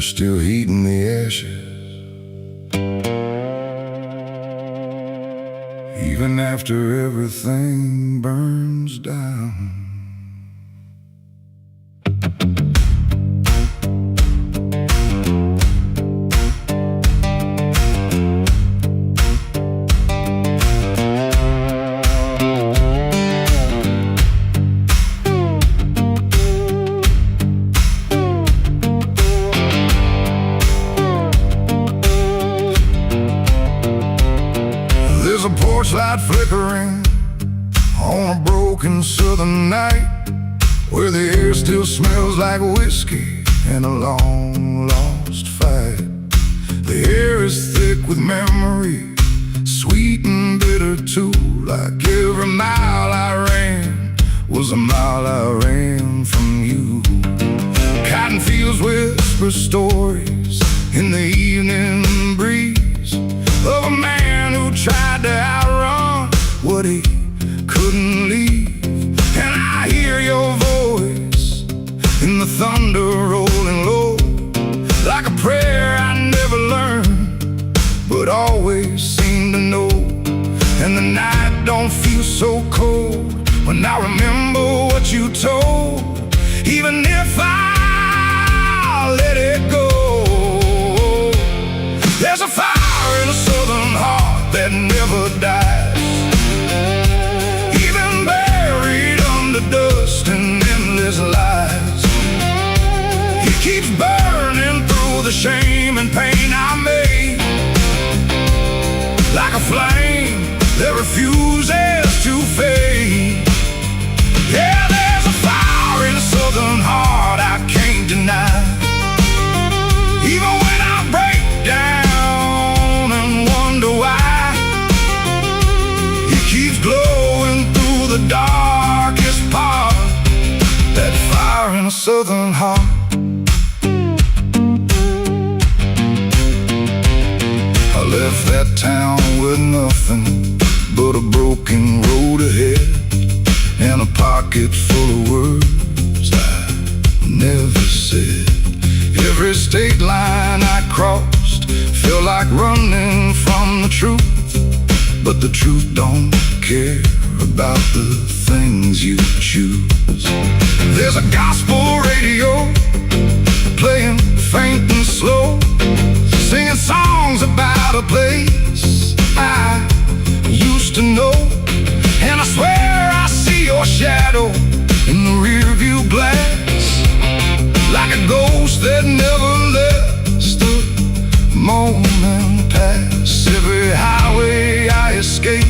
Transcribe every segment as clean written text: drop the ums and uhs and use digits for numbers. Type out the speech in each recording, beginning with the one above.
still heating the ashes, even after everything burns down. There's a porch light flickering on a broken southern night, where the air still smells like whiskey and a long lost fight. The air is thick with memory, sweet and bitter too. Like every mile I ran was a mile I ran from you. Cotton fields whisper stories in the evening breeze of a man who tried to outrun what he couldn't leave. And I hear your voice in the thunder rolling low, like a prayer I never learned, but always seem to know. And the night don't feel so cold when I remember what you told, even if I let it go. There's a fire in a southern heart that never dies, even buried under dust and endless lies. It keeps burning through the shame and pain I made, like a flame that refuses to fade. Yeah, there's a fire in a southern heart I can't deny, even when I break down and wonder why. It keeps glowing through the darkest part, that fire in a southern heart. I left that town with nothing but a broken road ahead, and a pocket full of words I never said. Every state line I crossed felt like running from the truth, but the truth don't care about the things you choose. There's a gospel radio playing faint and slow, singing songs about a place I used to know. And I swear I see your shadow in the rearview glass, like a ghost that never lets the moment pass. Every highway I escape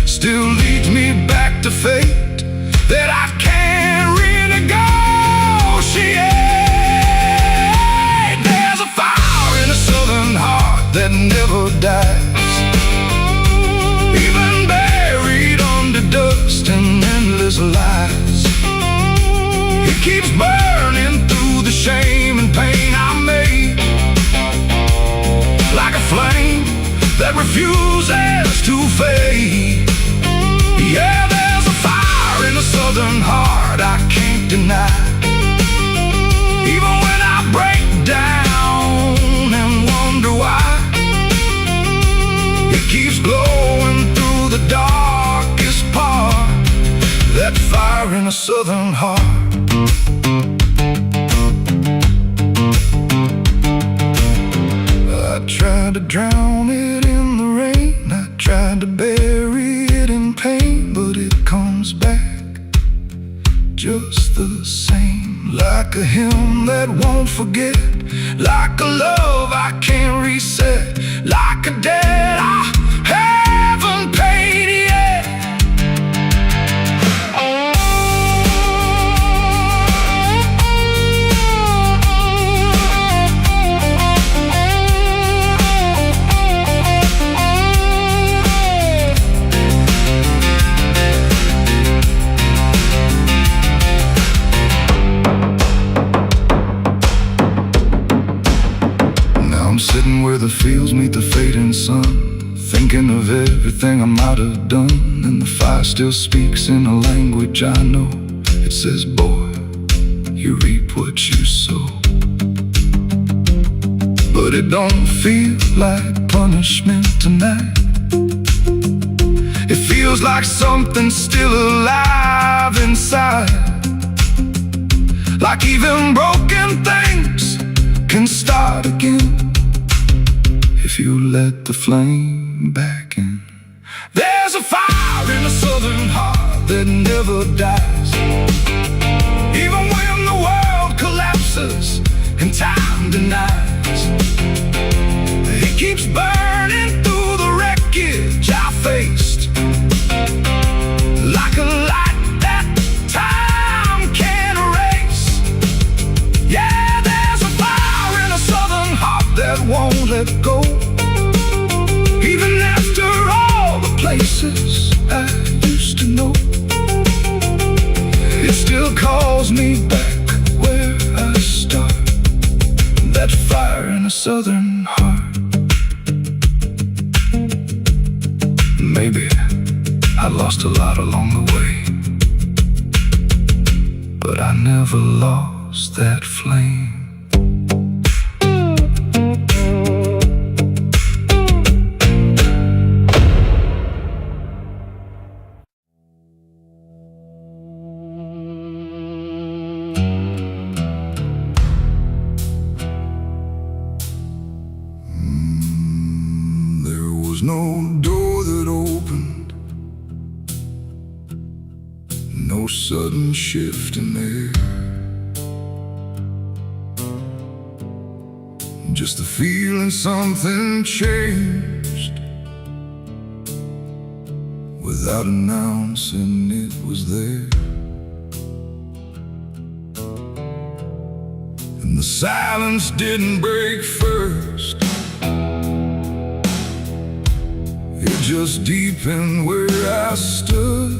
still leads me back to fate that I can't renegotiate. There's a fire in a southern heart that never dies, even buried under dust and endless lies. It keeps burning through the shame and pain I made, like a flame that refuses to fade. Yeah, there's a fire in a southern heart I can't deny, even when I break down and wonder why. It keeps glowing through the darkest part, that fire in a southern heart. I tried to drown it in the rain, I tried to bury it in pain, but it comes back just the same, like a hymn that won't forget, like a love I can't reset, like a debt I haven't paid yet. Sitting where the fields meet the fading sun, thinking of everything I might have done, and the fire still speaks in a language I know. It says, boy, you reap what you sow. but it don't feel like punishment tonight. It feels like something's still alive inside, like even broken things can start again if you let the flame back in. There's a fire in a southern heart that never dies, even when the world collapses and time denies. It keeps burning through the wreckage I faced, like a light that time can't erase. Yeah, there's a fire in a southern heart that won't let go, even after all the places I used to know. It still calls me back where I start, that fire in a southern heart. Maybe I lost a lot along the way, but I never lost that flame. There was no door that opened, no sudden shift in air, just the feeling something changed without announcing it was there. And the silence didn't break first, it just deepened where I stood,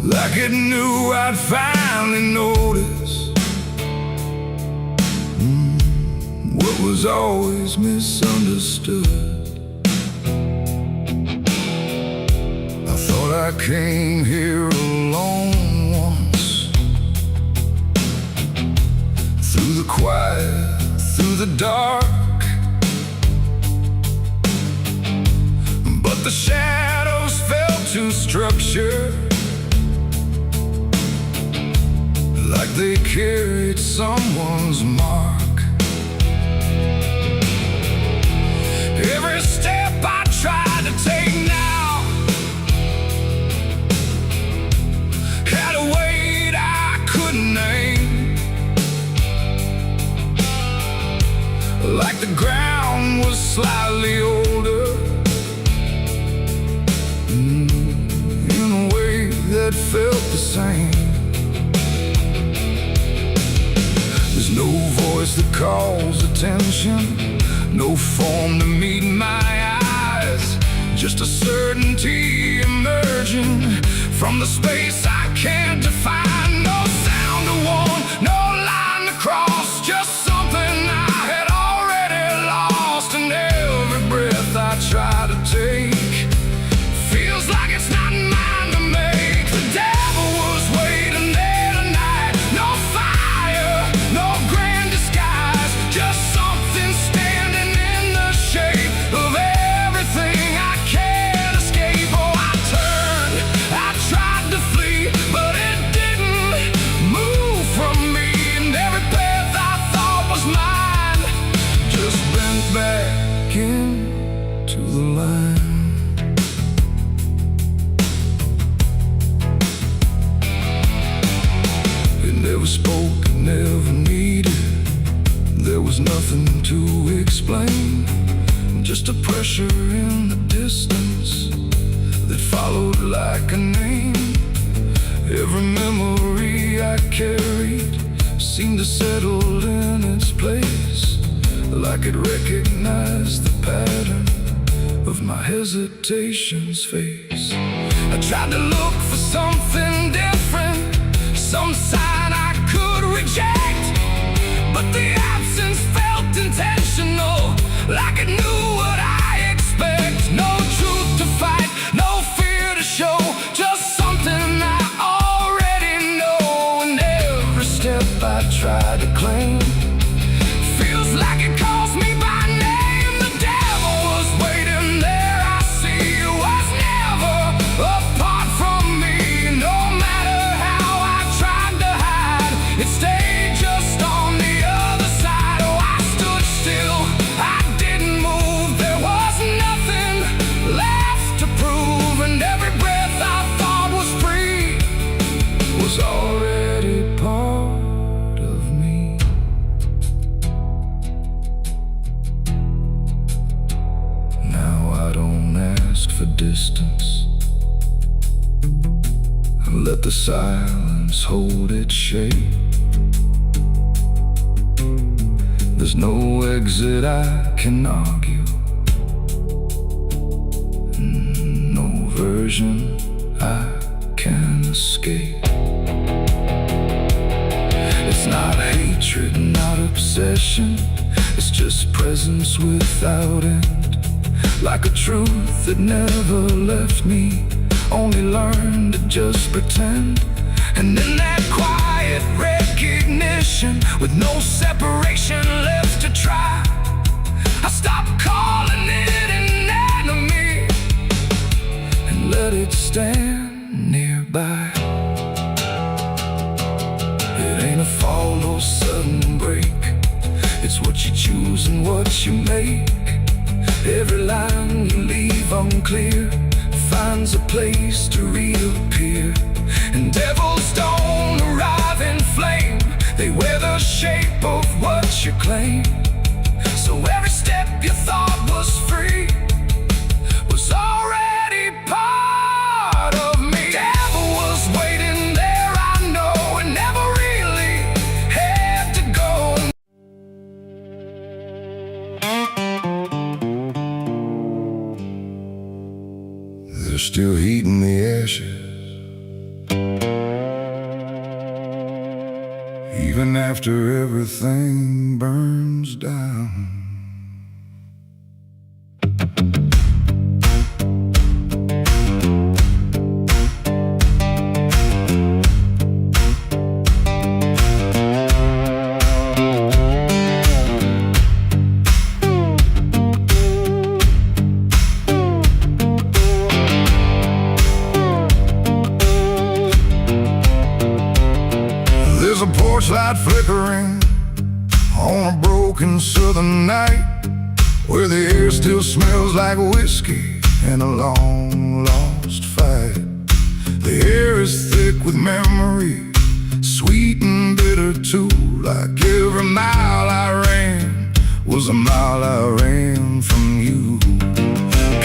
like it knew I'd finally notice what was always misunderstood. I thought I came here alone once, through the quiet, through the dark, but the shadows felt too structured, like they carried someone's mark. Every step I tried to take now had a weight I couldn't name, like the ground was slightly older, in a way that felt the same. There's no voice that calls attention, no form to meet my eyes, just a certainty emerging from the space I can't define. No sound to warn, no line to cross, just something I had already lost. And every breath I try to take feels like it's not mine to make. The devil was waiting there tonight. No fire, no grand disguise, just something standing in the shape of everything I can't escape. Oh, I turned, I tried to flee, but it didn't move from me. And every path I thought was mine just bent back into the line. It never spoke, it never needed, there was nothing to explain, just a pressure in the distance that followed like a name. Every memory I carried seemed to settle in its place, like it recognized the pattern of my hesitation's face. I tried to look for something different, some sign I could reject, but the absence felt intentional, like it knew what I expect. No truth to fight, no fear to show, just something I already know. And every step I try to claim distance. Let the silence hold its shape. There's no exit I can argue, no version I can escape. It's not hatred, not obsession, it's just presence without end. Like a truth that never left me, only learned to just pretend. And in that quiet recognition, with no separation left to try, I stopped calling it an enemy and let it stand nearby. It ain't a fall, no sudden break, it's what you choose and what you make. Every line you leave unclear finds a place to reappear. And devils don't arrive in flame, they wear the shape of what you claim. So every step you thought was free was already part of me. Devil was waiting there, I know, and never really had to go. There's still heat in the ashes, even after everything burns down. There's a porch light flickering on a broken southern night, where the air still smells like whiskey and a long lost fight. The air is thick with memory, sweet and bitter too. Like every mile I ran was a mile I ran from you.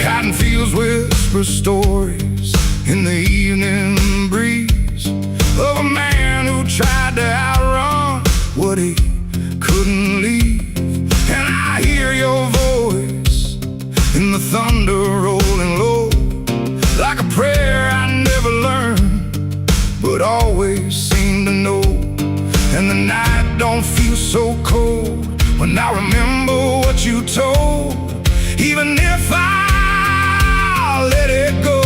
Cotton fields whisper stories in the evening breeze of a man who tried to outrun what he couldn't leave. And I hear your voice in the thunder rolling low, like a prayer I never learned but always seem to know. And the night don't feel so cold when I remember what you told, even if I let it go.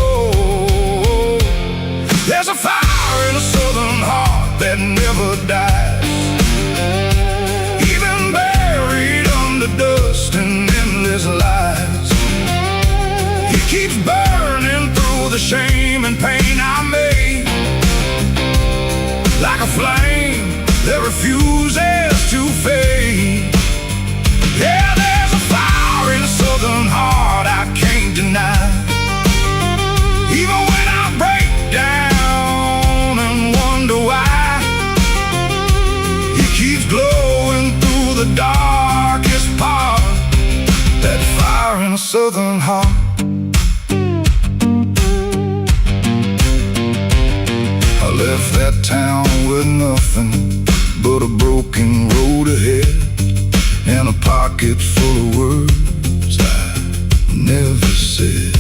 There's a fire in a southern heart that never dies, even buried under dust and endless lies. It keeps burning through the shame and pain I made, like a flame that refuses to fade. Yeah, there's a fire in a southern heart I can't deny, even when I break down and wonder why. It keeps glowing through the darkest part, that fire in a southern heart. I left that town with nothing but a broken road ahead, and a pocket full of words I never said.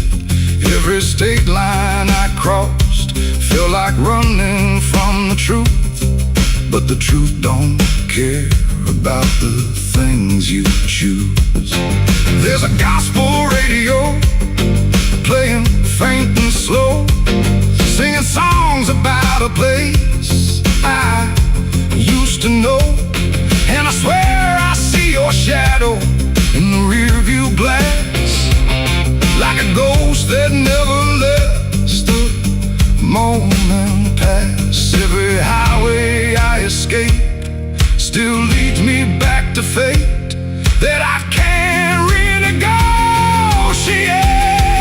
Every state line I crossed felt like running from the truth, but the truth don't care about the things you choose. There's a gospel radio playing faint and slow, singing songs about a place I used to know. And I swear I see your shadow in the rearview glass, like a ghost that never lets the moment pass. Every highway I escape still leads me back to fate that I can't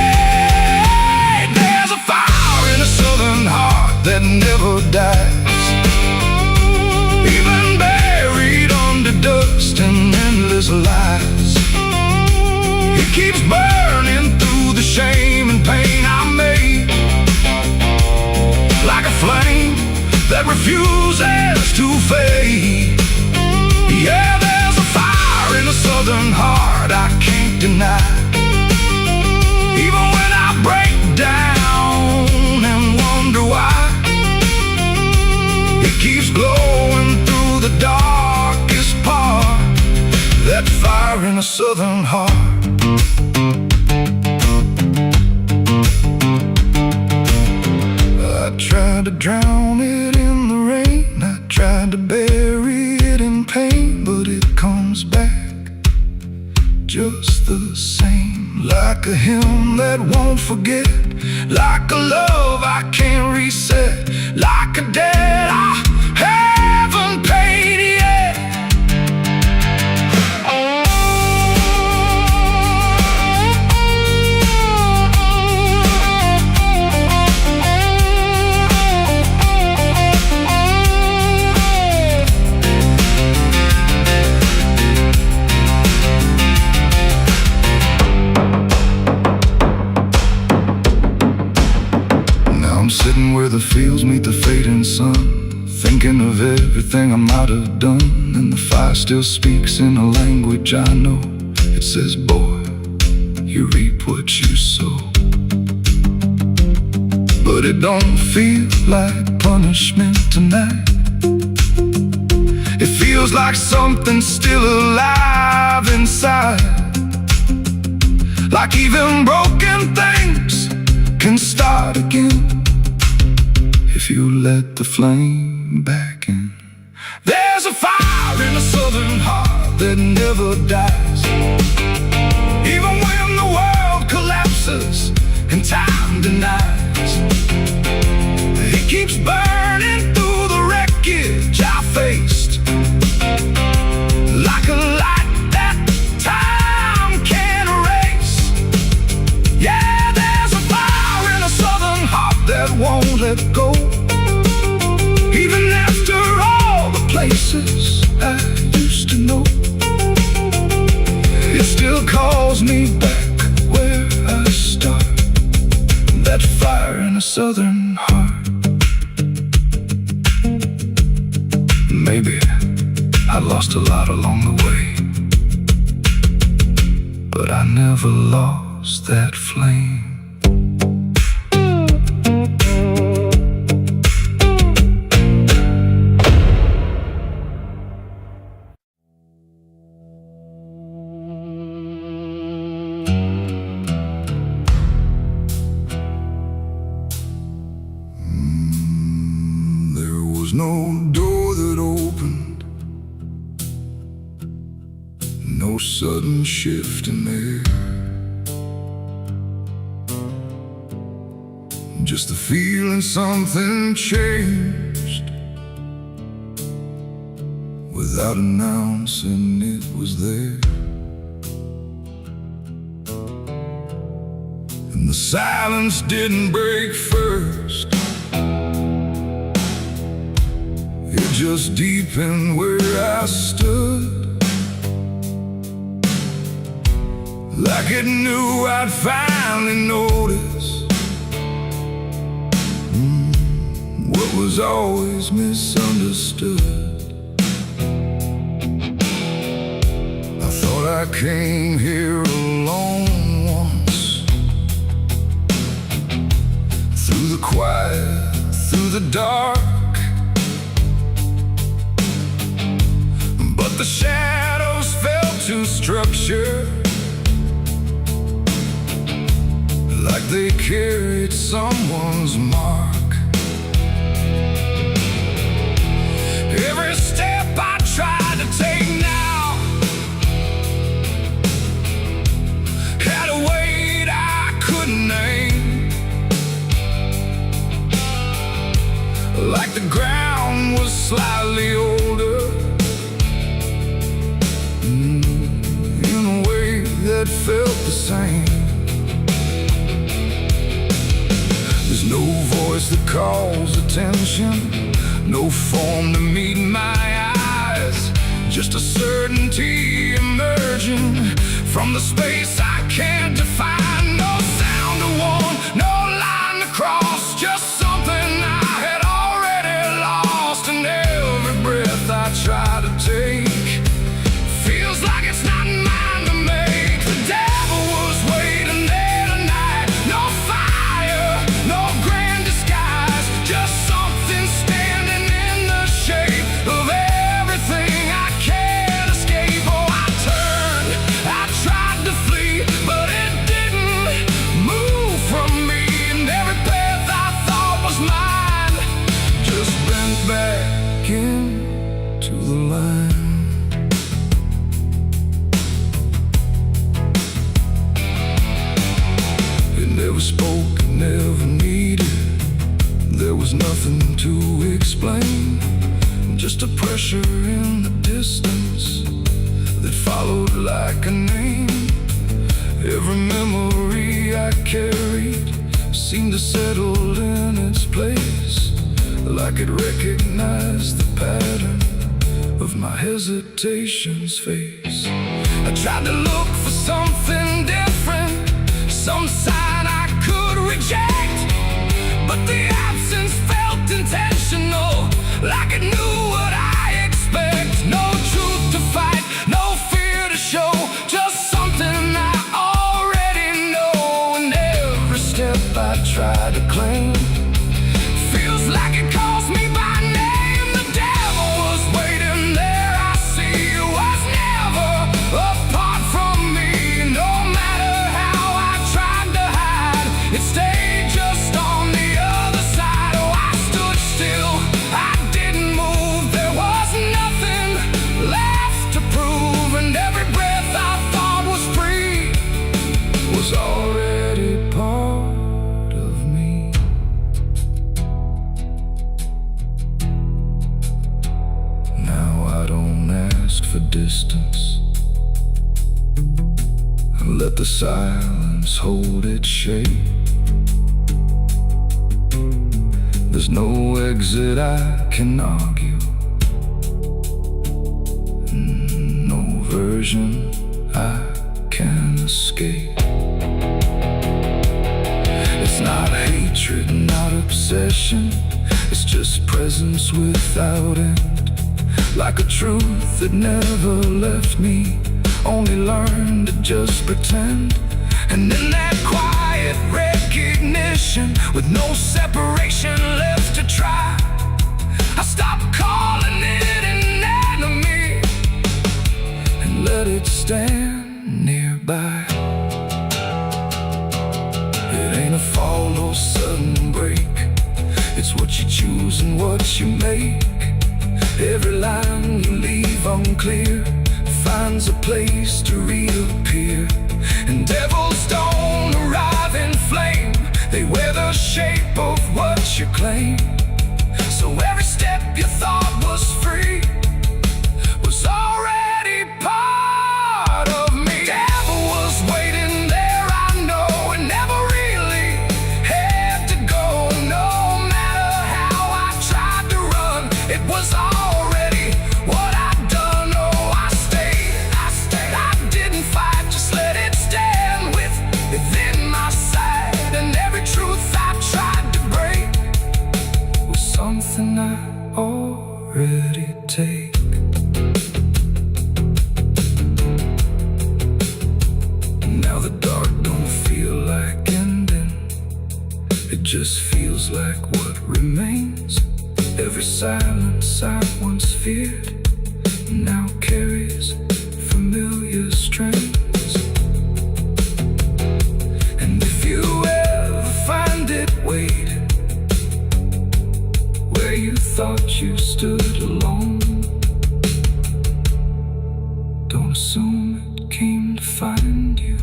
renegotiate. There's a fire in a southern heart that never dies, even buried under dust and endless lies. It keeps burning through the shame and pain I refuses to fade. Yeah, there's a fire in the southern heart I can't deny. Even when I break down and wonder why, it keeps glowing through the darkest part. That fire in the southern heart. I tried to drown it in the rain, I tried to bury it in pain, but it comes back just the same. Like a hymn that won't forget, like a love I can't reset, like a debt I haven't paid yet. I'm sitting where the fields meet the fading sun, thinking of everything I might have done. And the fire still speaks in a language I know. It says, boy, you reap what you sow. But it don't feel like punishment tonight. It feels like something still alive inside. Like even broken things can start again if you let the flame back in. There's a fire in the southern heart that never dies. Even when the world collapses and time denies, it keeps burning through the wreckage I faced. Like a light that time can't erase. Yeah, there's a fire in the southern heart that won't let go. Even after all the places I used to know, it still calls me back where I start. That fire in the southern heart. Maybe I lost a lot along the way, but I never lost that flame. No door that opened, no sudden shift in there, just the feeling something changed without announcing it was there. And the silence didn't break first, it just deepened where I stood. Like it knew I'd finally notice what was always misunderstood. I thought I came here alone once, through the quiet, through the dark. But the shadows fell to structure, like they carried someone's mark. Every step I tried to take now had a weight I couldn't name. Like the ground was slightly older, in a way that felt the same. There's no voice that calls attention, no form to meet my eyes, just a certainty emerging from the space I can't define. No sound to warn, no line to cross, just something I had already lost. never needed. There was nothing to explain, just a pressure in the distance that followed like a name. Every memory I carried seemed to settle in its place, like it recognized the pattern of my hesitation's face. I tried to look for something different, some sign I could reject, but the absence felt intentional, like it knew what I expect. No truth to fight, no fear to show, just something I already know. And every step I try to claim feels like it calls me by name. The devil was waiting there, I see. It was never apart from me. No matter how I tried to hide, it stayed just on the other side. Oh, I stood still, I didn't move. There was nothing left to prove, and every breath I thought was free was already part of me. Now I don't ask for distance, I let the silence hold its shape. There's no exit I can argue, no version I can escape. It's not hatred, not obsession, it's just presence without end. Like a truth that never left me, only learned to just pretend. And in that quiet recognition, with no separation left to try, I stopped calling it an enemy and let it stand nearby. It ain't a fall, no sudden break, it's what you choose and what you make. Every line you leave unclear finds a place to reappear. And devils don't arrive in flame, they wear the shape of what you claim. So every step you thought was free was already part of me. Devil was waiting there, I know, and never really had to go. No matter how I tried to run, it was already what I'd done. Oh, I stayed, I didn't fight, just let it stand within my sight. And every truth I tried to break was something I already take. Now the dark don't feel like ending, it just feels like what remains. Every silence I once feared now carries familiar strains. And if you ever find it waiting where you thought you stood alone, don't assume it came to find you.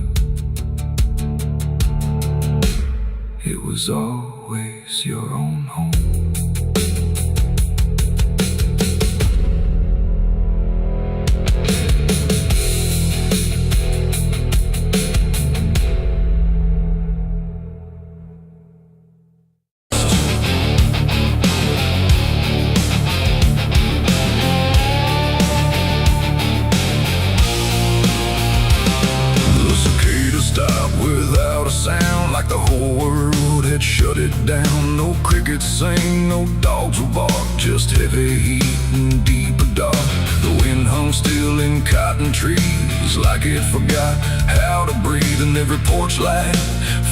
It was always your own home. Like the whole world had shut it down. No crickets sing, no dogs will bark, just heavy heat and deeper dark. The wind hung still in cotton trees, like it forgot how to breathe. And every porch light,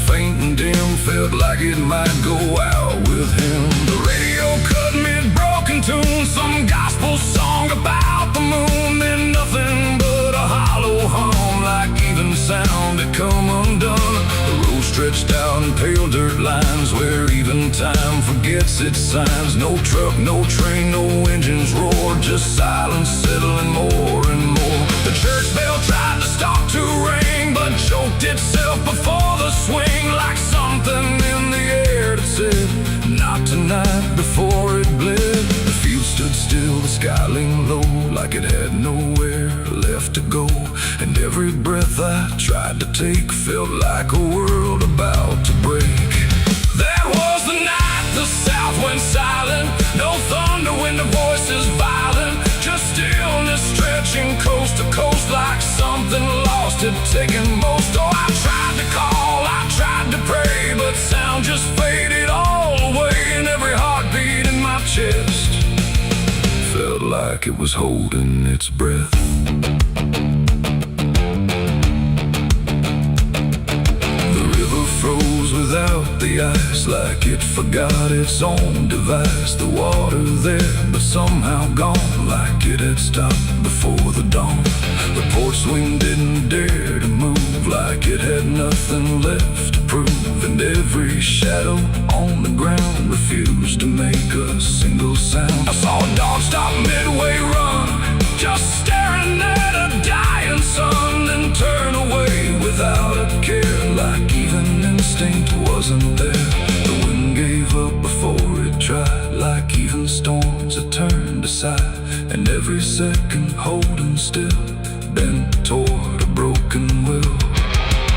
faint and dim, felt like it might go out with him. The radio cut mid-broken tune, some gospel song about the moon. Then nothing but a hollow hum, like even sound had come undone. The road stretched out in pale dirt lines, where even time forgets its signs. No truck, no train, no engines roar, just silence settling more and more. The church bell tried to stop to ring, but choked itself before the swing like something in the air that said, not tonight, before it bled. The field stood still, the sky leaned low, like it had nowhere left to go. And every breath I tried to take felt like a world about to break. That was the night the south went silent. No thunder when the voices violent, just stillness stretching coast to coast like something lost had taken most. Oh, I tried to call, I tried to pray, but sound just faded all away. And every heartbeat in my chest felt like it was holding its breath. Froze without the ice, like it forgot its own device. The water there, but somehow gone, like it had stopped before the dawn. The porch swing didn't dare to move, like it had nothing left to prove. And every shadow on the ground refused to make a single sound. I saw a dog stop midway run, just staring at a dying sun, then turn away without a care, like even instinct wasn't there. The wind gave up before it tried, like even storms had turned aside. And every second holding still, bent toward a broken will.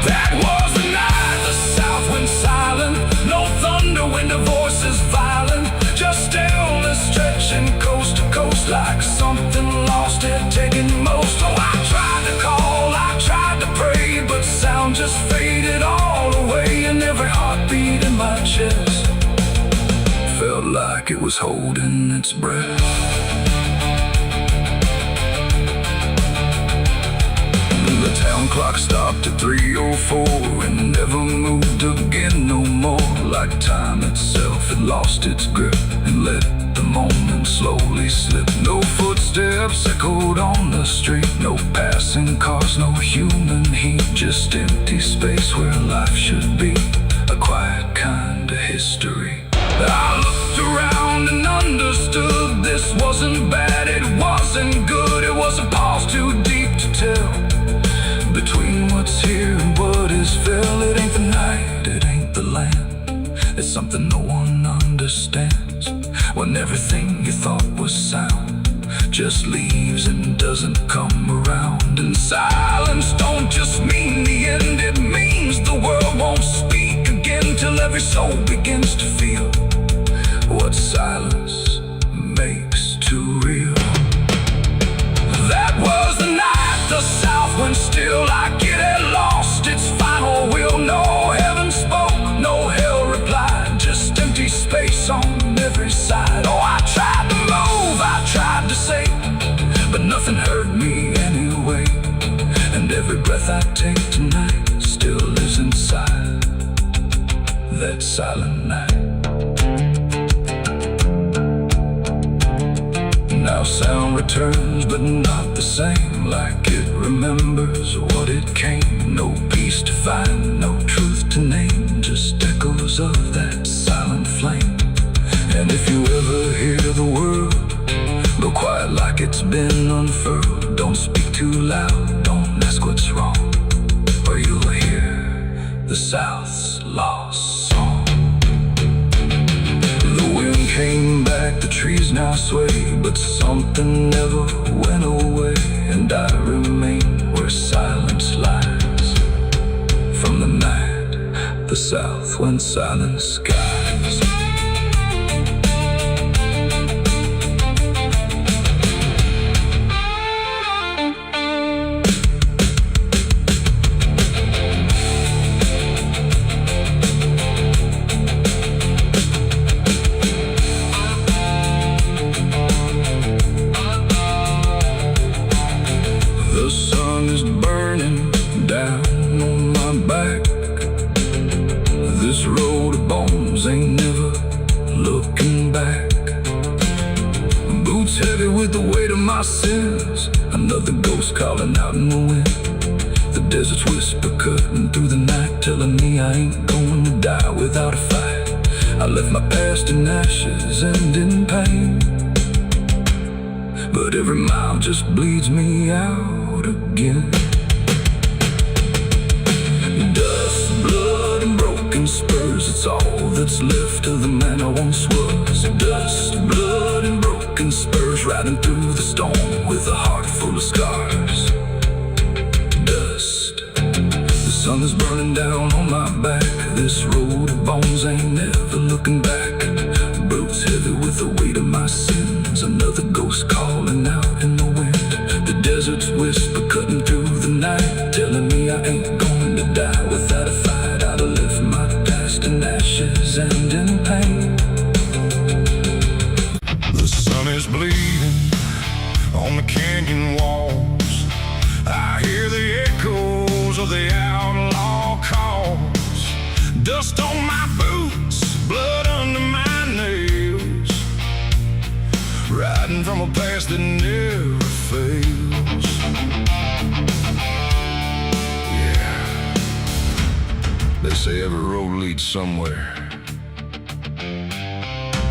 That was the night the south went silent. No thunder when the voices violent, just stillness stretching coast to coast, like something lost had taken most. Oh, I tried to call, I tried to pray, but sound just faded all away. And every heartbeat in my chest felt like it was holding its breath. The town clock stopped at 3:04 and never moved again no more, like time itself had lost its grip and let the moment slowly slip. No footsteps echoed on the street, no passing cars, no human heat, just empty space where life should be, a quiet kind of history. I looked around and understood this wasn't bad, it wasn't good. It was a pause too deep to tell, between what's here and what is fell. It ain't the night, it ain't the land, it's something no one understands. When everything you thought was sound just leaves and doesn't come around. And silence don't just mean the end, it means the world won't speak again, till every soul begins to feel what silence makes too real. That was the night the south went still, like it had lost its final will. No heaven spoke, no hell replied, just empty space on every side. Oh, I tried to move, I tried to say, but nothing heard me anyway. And every breath I take tonight still lives inside that silent night. Now sound returns, but not the same, like it remembers what it came. No peace to find, no truth to name, just echoes of that silent flame. And if you ever hear the world go quiet like it's been unfurled, don't speak too loud, don't ask what's wrong, or you'll hear the South's lost song. The wind came back, the trees now sway, but something never went away. And I remain where silence lies, from the night the South went silent skies. The sun is burning down on my back. This road of bones ain't never looking back. Boots heavy with the weight of my sins, another ghost calling out in the wind. The desert's whisper cutting through the night, telling me I ain't going to die without a fight. I left my past in ashes and in pain, but every mile just bleeds me out again. Dust, blood, that's left of the man I once was. Dust, blood, and broken spurs, riding through the storm with a heart full of scars. Dust, the sun is burning down on my back. This road of bones ain't never looking back. Boots heavy with the weight of my sins. Another ghost calling out in the wind. The desert's whisper cutting through the night, telling me I ain't going to die without a fight. I'd have left my past in ashes and in pain. The sun is bleeding on the canyon walls. I hear the echoes of the outlaw calls. Dust on my boots, blood under my nails, riding from a past that never fails. Yeah, they say every road leads somewhere,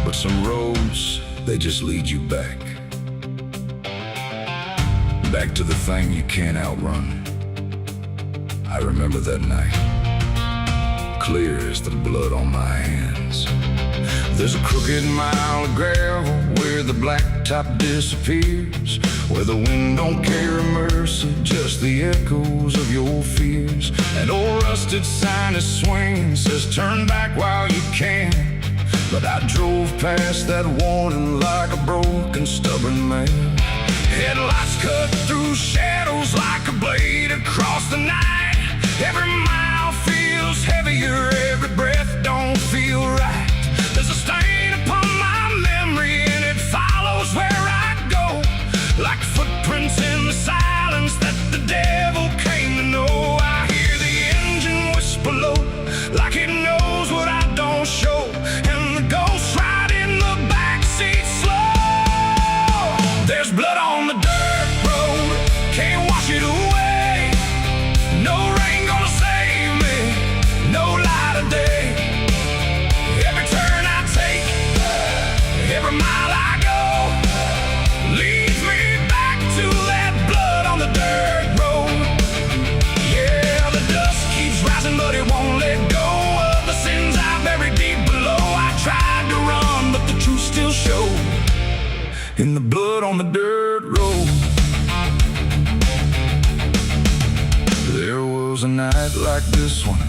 but some roads, they just lead you back. Back to the thing you can't outrun. I remember that night, clear as the blood on my hands. There's a crooked mile of gravel where the blacktop disappears, where the wind don't carry mercy, just the echoes of your fears. An old rusted sign is swinging, says turn back while you can. But I drove past that warning like a broken, stubborn man. Headlights cut through shadows like a blade across the night. Every mile feels heavier, every breath don't feel right. There's a stain upon my memory and it follows where I go, like footprints in the silence that the devil came to know. I hear the engine whisper low, like it knows what I don't show, and the ghost ride in the backseat slow. There's blood on the dirt road, can't wash it away. No rain gonna save me, no light of day. Every turn I take, every mile I go, leads me back to that blood on the dirt road. Yeah, the dust keeps rising, but it won't let go of the sins I buried deep below. I tried to run, but the truth still showed in the blood on the dirt road. There was a night like this one,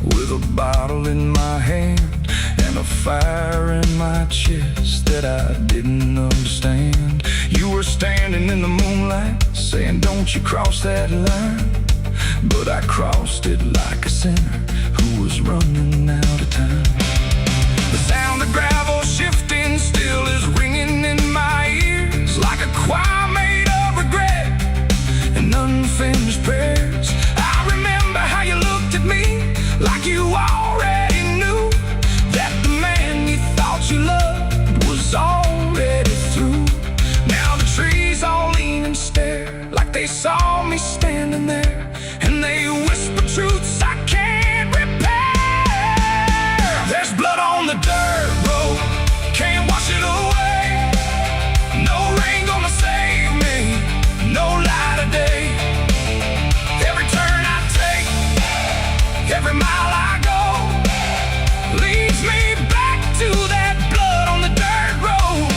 with a bottle in my hand and a fire in my chest that I didn't understand. You were standing in the moonlight, saying don't you cross that line. But I crossed it like a sinner who was running out of time. The sound of gravel shifting still is ringing in my ears, like a choir made of regret and unfinished prayers. I remember how you looked at me like you already knew that the man you thought you loved was already through. Now the trees all lean and stare like they saw me standing there, and they whisper truths I can't repair. There's blood on the dirt road, can't wash it away. No rain gonna save me, no light of day. Every turn I take, every mile I go, leads me back to that blood on the dirt road.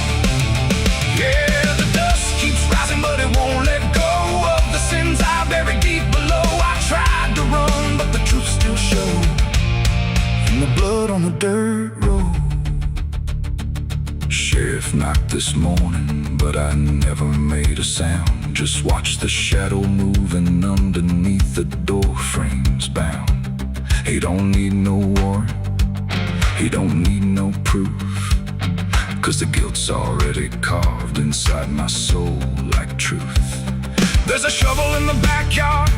Yeah, the dust keeps rising, but it won't let go of the sins I buried deep below. I tried to run, but the truth still showed in the blood on the dirt road. Sheriff knocked this morning, but I never made a sound. Just watched the shadow moving underneath the door frames bound. He don't need no warrant, he don't need no proof, 'cause the guilt's already carved inside my soul like truth. There's a shovel in the backyard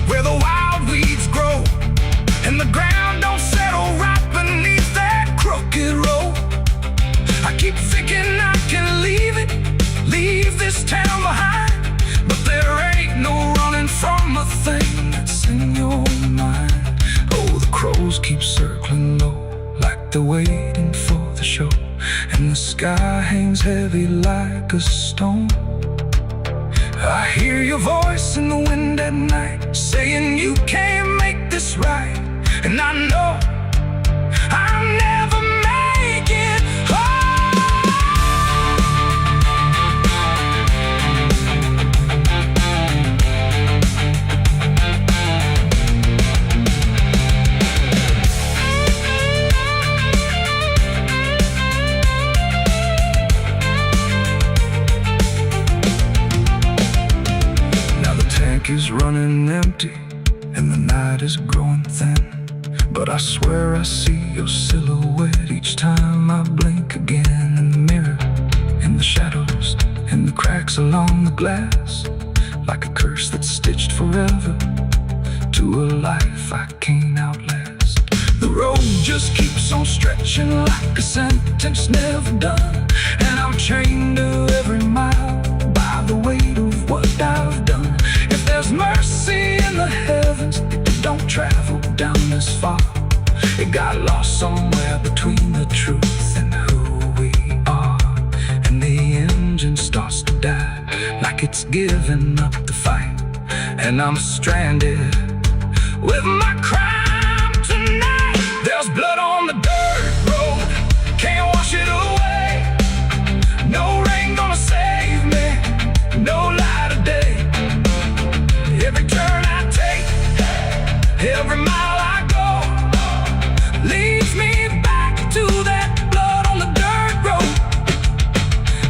where the wild weeds grow, and the ground don't settle right beneath that crooked road. I keep thinking I can leave it, leave this town behind, but there ain't no running from a thing that's in your mind. Oh, the crows keep circling low like they're waiting for the show, and the sky hangs heavy like a stone. I hear your voice in the wind at night, saying you can't make this right, and I know I'm never running empty and the night is growing thin, but I swear I see your silhouette each time I blink again. In the mirror, in the shadows, in the cracks along the glass, like a curse that's stitched forever to a life I can't outlast. The road just keeps on stretching like a sentence never done, and I'm chained to every mile by the weight of what I've done. If there's mercy in the heavens, it don't travel down this far. It got lost somewhere between the truth and who we are, and the engine starts to die like it's giving up the fight, and I'm stranded with my crime tonight. There's blood on the dirt road, can't wash it away. No rain gonna save me, no light of day. Every turn I take, every mile I go, leads me back to that blood on the dirt road.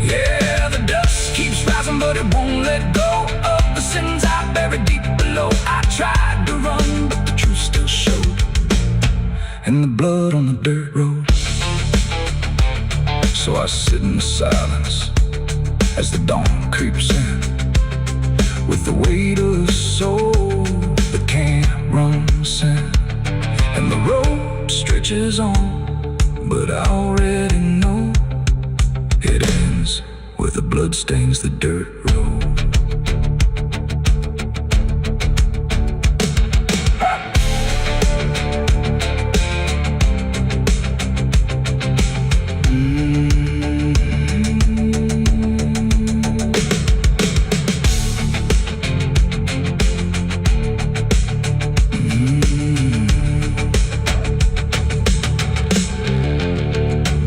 Yeah, the dust keeps rising, but it won't let go of the sins I buried deep below. I tried to run, but the truth still showed in the blood on the dirt road. So I sit in the silence as the dawn creeps in, with the weight of a soul that can't run sin. And the road stretches on, but I already know it ends where the blood stains the dirt road.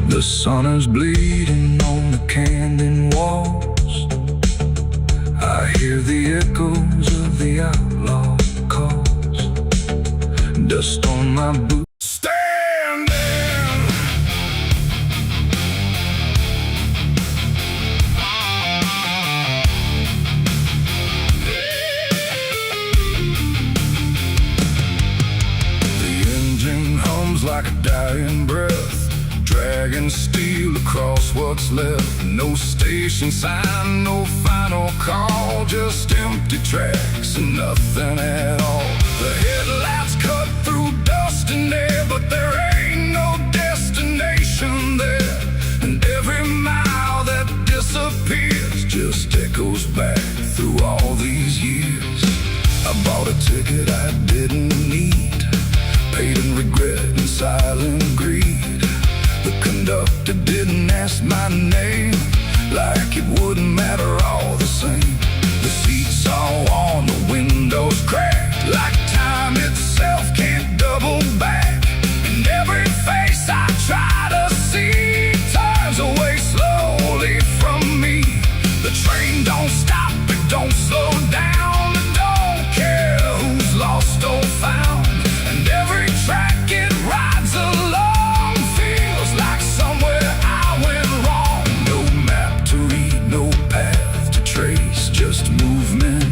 The sun is bleeding on the canyon walls. I hear the echoes of the outlaw calls. Dust on my boots. Standing. The engine hums like a dying breath, dragging steel across what's left. No station sign, no final call, just empty tracks and nothing at all. The headlights cut through dust and air, but there ain't no destination there. And every mile that disappears just echoes back through all these years. I bought a ticket I didn't need, paid in regret and silent greed. The conductor didn't ask my name, like it wouldn't matter all the same. The seats all worn, the windows cracked, like time itself can't double back. And every face I try to see turns away slowly from me. The train don't stop, it don't slow down, it don't care who's lost or found. And every track it rides along feels like somewhere I went wrong. No map to read, no path to trace, just movement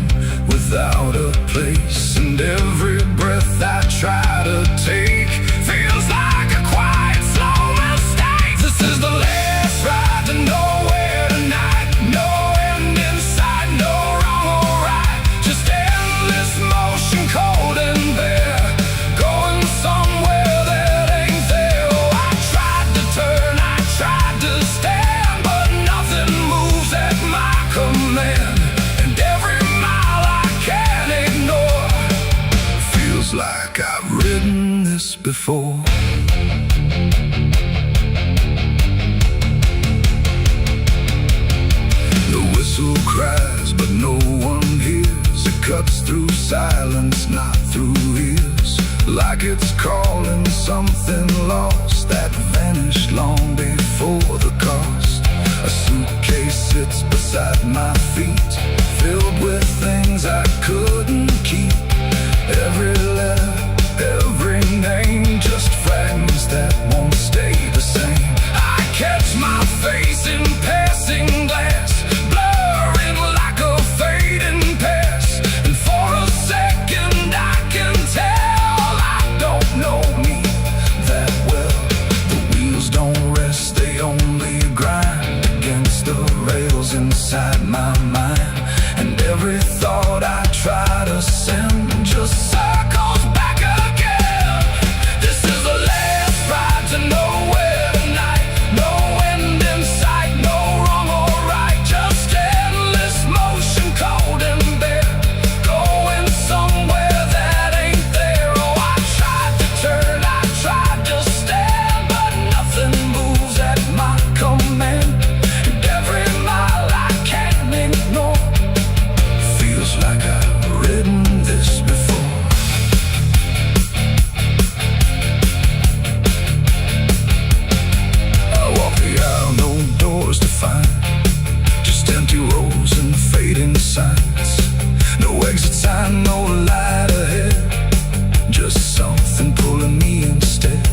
without a place. And every breath I try to take feels like a quiet, slow mistake. This is the last ride to nowhere tonight. No end in sight, no wrong or right, just endless motion, cold and bare, going somewhere that ain't there. Oh, I tried to turn, I tried to stand, but nothing moves at my command. And every mile I can't ignore feels like I've ridden this before. The whistle cries, but no one hears. It cuts through silence, not through ears, like it's calling something lost that vanished long before the cost. A suitcase sits beside my feet, filled with things I couldn't keep. Every letter, every name, just fragments that won't stay the same. I catch my face in passing glass, blurring like a fading past. And for a second inside my mind, and every thought I try to send just circles back again. This is the last ride to nowhere tonight. No end in sight, no wrong or right, just endless motion, cold and bare, going somewhere that ain't there. Oh, I tried to turn, I tried to stand, but nothing moves at my command. And every mile I can't ignore feels like I've ridden this before. I walk the aisle, no doors to find, just empty rows and fading signs. No exit sign, no light ahead, just something pulling me instead.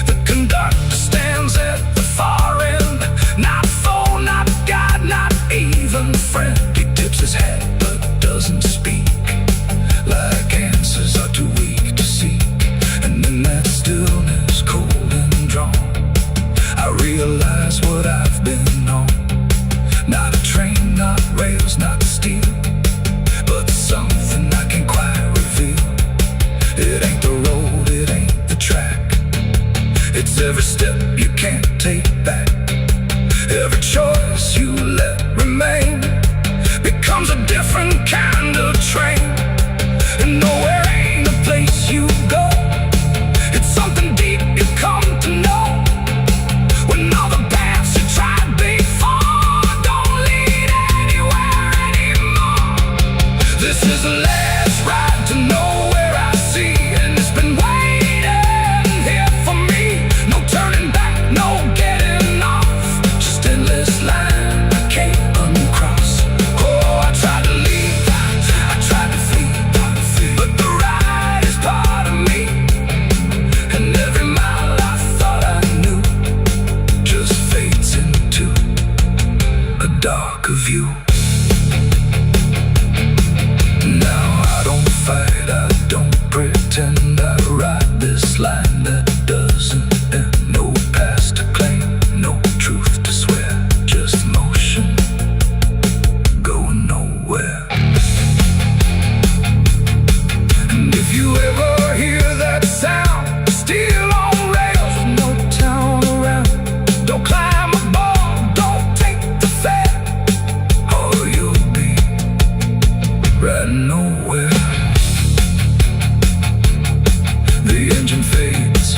The conductor stands at the far end, not phone, not guide, not even friend. He tips his hat but doesn't speak, like answers are too weak to seek. And in that stillness, cold and drawn, I realize what I've been on. Not a train, not rails, not steel, but something I can't quite reveal. It ain't the road, it ain't the track, it's every step you can't take back. Every choice you let remain becomes a different kind of train. And nowhere ain't a place you go, it's something deep you come to know. When all the paths you tried before don't lead anywhere anymore. This is the last ride to nowhere I see, and it's been waiting here for me. No turning back, no getting off, just endless line I can't uncross. Oh, I tried to leave, I tried to flee, but the ride is part of me. And every mile I thought I knew just fades into a darker view. Now I don't fight, I don't pretend, I ride this line that doesn't end. No past to claim, no truth to swear, just motion, going nowhere. And if you ever hear that sound, still on rails, no town around, don't climb aboard, don't take the fare, or you'll be riding nowhere. The engine fades,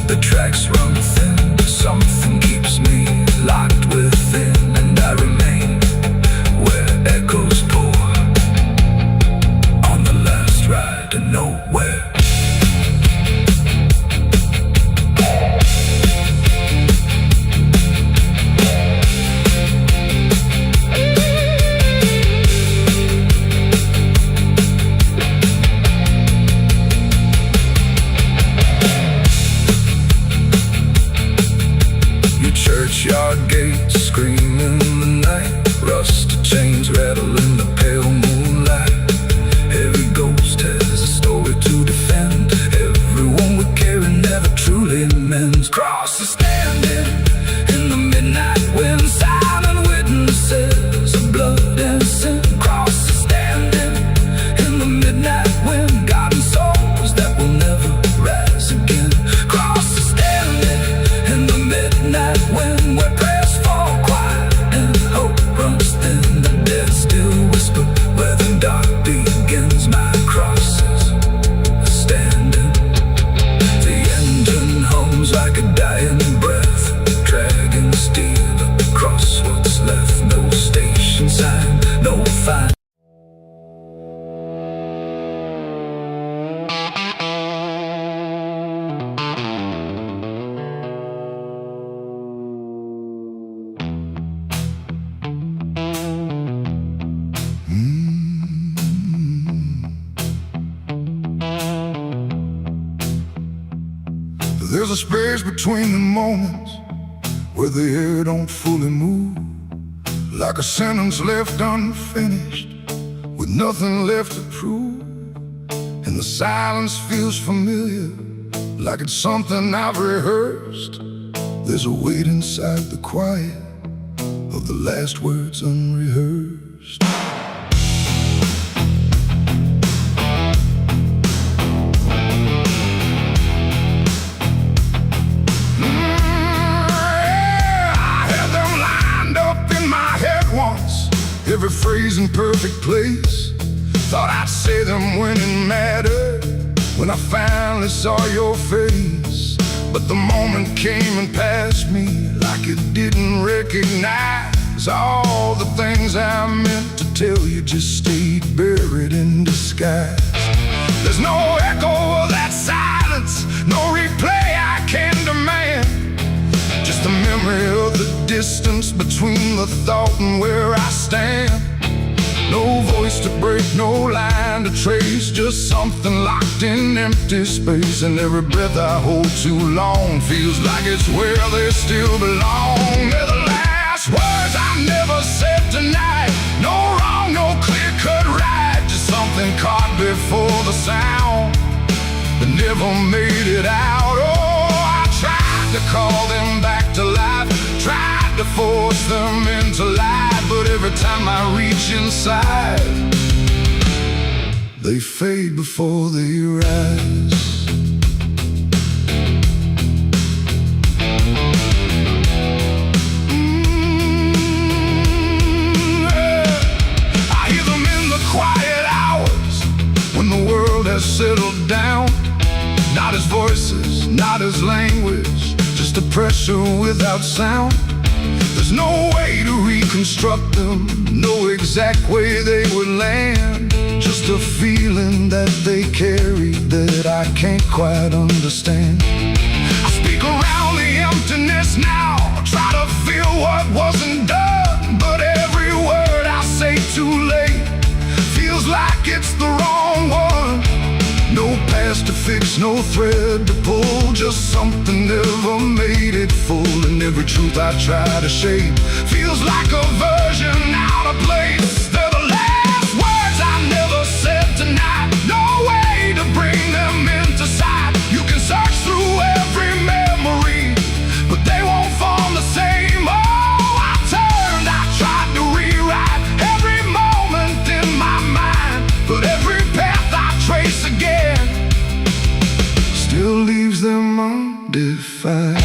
the tracks run thin, something keeps me locked within, and I remain where echoes pour on the last ride to nowhere. Your churchyard gates scream in the night, rusted chains rattle in the pale moonlight. Every ghost has a story to defend, everyone we carry never truly mends. Crosses standing in the midnight wind, silent witnesses of blood and sin. Crosses standing in the midnight wind, guarding souls that will never rise again. Crosses standing in the midnight wind, where prayers fall quiet and hope runs thin. The dead still whisper where the dark begins. My crosses are standing. The engine hums like a dying breath, dragging steel across what's left. No station sign, no fine. There's a space between the moments where the air don't fully move, like a sentence left unfinished with nothing left to prove. And the silence feels familiar, like it's something I've rehearsed. There's a weight inside the quiet, a of the last words unrehearsed. Every phrase in perfect place. Thought I'd say them when it mattered, when I finally saw your face. But the moment came and passed me like it didn't recognize. All the things I meant to tell you just stayed buried in disguise. There's no echo of that silence, no replay I can demand. Just the memory of the distance between the thought and where I stand. No voice to break, no line to trace, just something locked in empty space. And every breath I hold too long feels like it's where they still belong. They're the last words I never said tonight. No wrong, no clear-cut right, just something caught before the sound that never made it out. To call them back to life, tried to force them into life, but every time I reach inside, they fade before they rise. I hear them in the quiet hours when the world has settled down. Not as voices, not as language, just a pressure without sound. There's no way to reconstruct them, no exact way they would land. Just a feeling that they carry that I can't quite understand. I speak around the emptiness now, try to feel what wasn't done, but every word I say too late feels like it's the wrong one. No past to fix, no thread to pull, just something never made it full. And every truth I try to shape feels like a version out of place. They're the last words I never said tonight. No way to bring them into sight. You can search through every memory, but they won't form the same. Oh, I turned, I tried to rewrite every moment in my mind, but every path I trace again still leaves them undefined.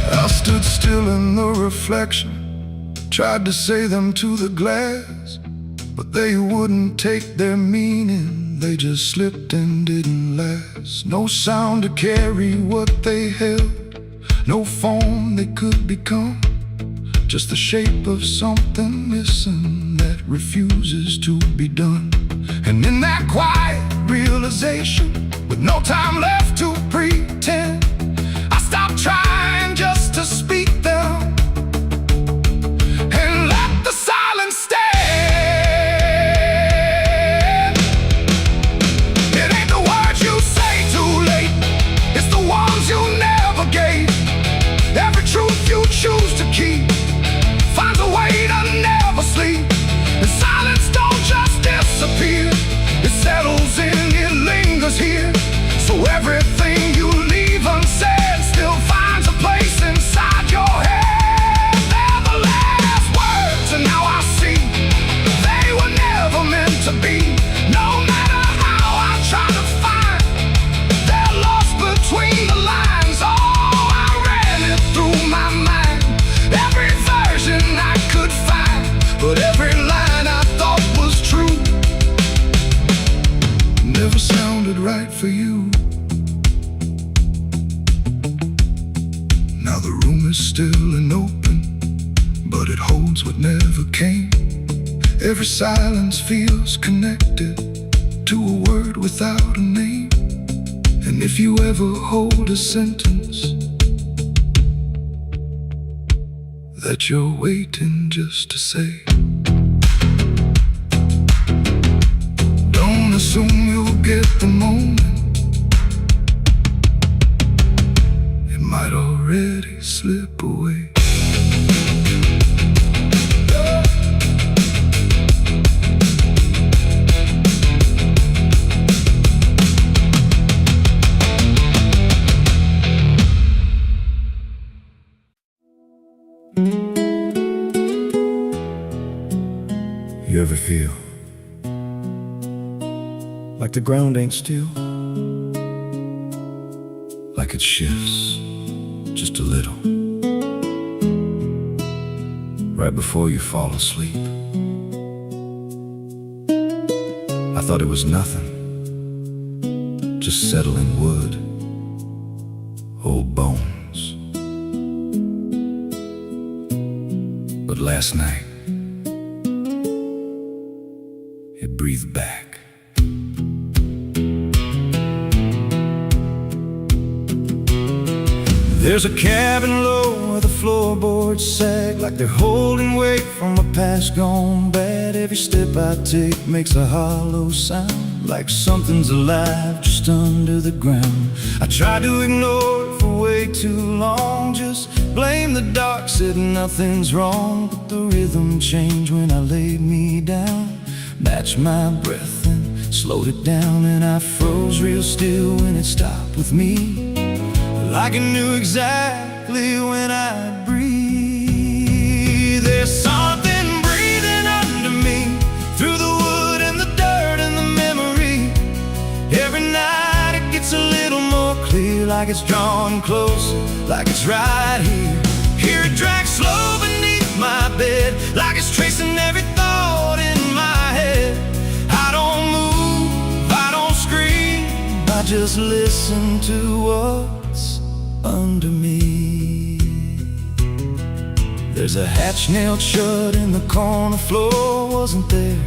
I stood still in the reflection, tried to say them to the glass, but they wouldn't take their meaning, they just slipped and didn't last. No sound to carry what they held, no form they could become, just the shape of something missing that refuses to be done. And in that quiet realization, with no time left to pretend, I stopped trying just to speak them and let the silence stand. Choose to keep finds a way to never sleep. And silence don't just disappear, it settles in, it lingers here. So everything you leave unsaid still finds a place inside your head. They're the last words, and now I see they were never meant to be. No matter how I try to find, they're lost between the lines. Oh, I ran it through my mind, every version I could find, but every line I thought was true never sounded right for you. Now the room is still and open, but it holds what never came. Every silence feels connected to a word without a name. And if you ever hold a sentence that you're waiting just to say, don't assume you'll get the moment. slip away. You ever feel like the ground ain't still? Like it shifts just a little right before you fall asleep. I thought it was nothing, just settling wood, old bones. But last night it breathed back. There's a cabin low where the floorboards sag like they're holding weight from a past gone bad. Every step I take makes a hollow sound, like something's alive just under the ground. I tried to ignore it for way too long, just blame the dark, said nothing's wrong. But the rhythm changed when I laid me down, matched my breath and slowed it down. And I froze real still when it stopped with me, like I knew exactly when I'd breathe. There's something breathing under me, through the wood and the dirt and the memory. Every night it gets a little more clear, like it's drawing closer, like it's right here. Hear it drag slow beneath my bed, like it's tracing every thought in my head. I don't move, I don't scream, I just listen to what's under me. There's a hatch nailed shut in the corner floor, wasn't there,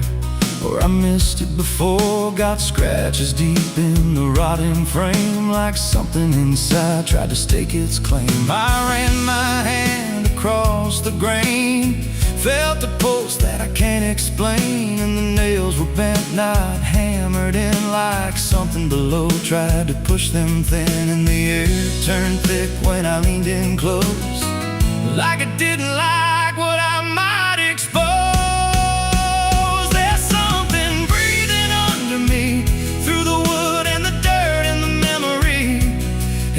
or I missed it before. Got scratches deep in the rotting frame, like something inside tried to stake its claim. I ran my hand across the grain, felt a pulse that I can't explain, and the nails were bent, not hammered in, like something below tried to push them thin. And the air turned thick when I leaned in close, like it didn't like what I might expose. There's something breathing under me, through the wood and the dirt and the memory.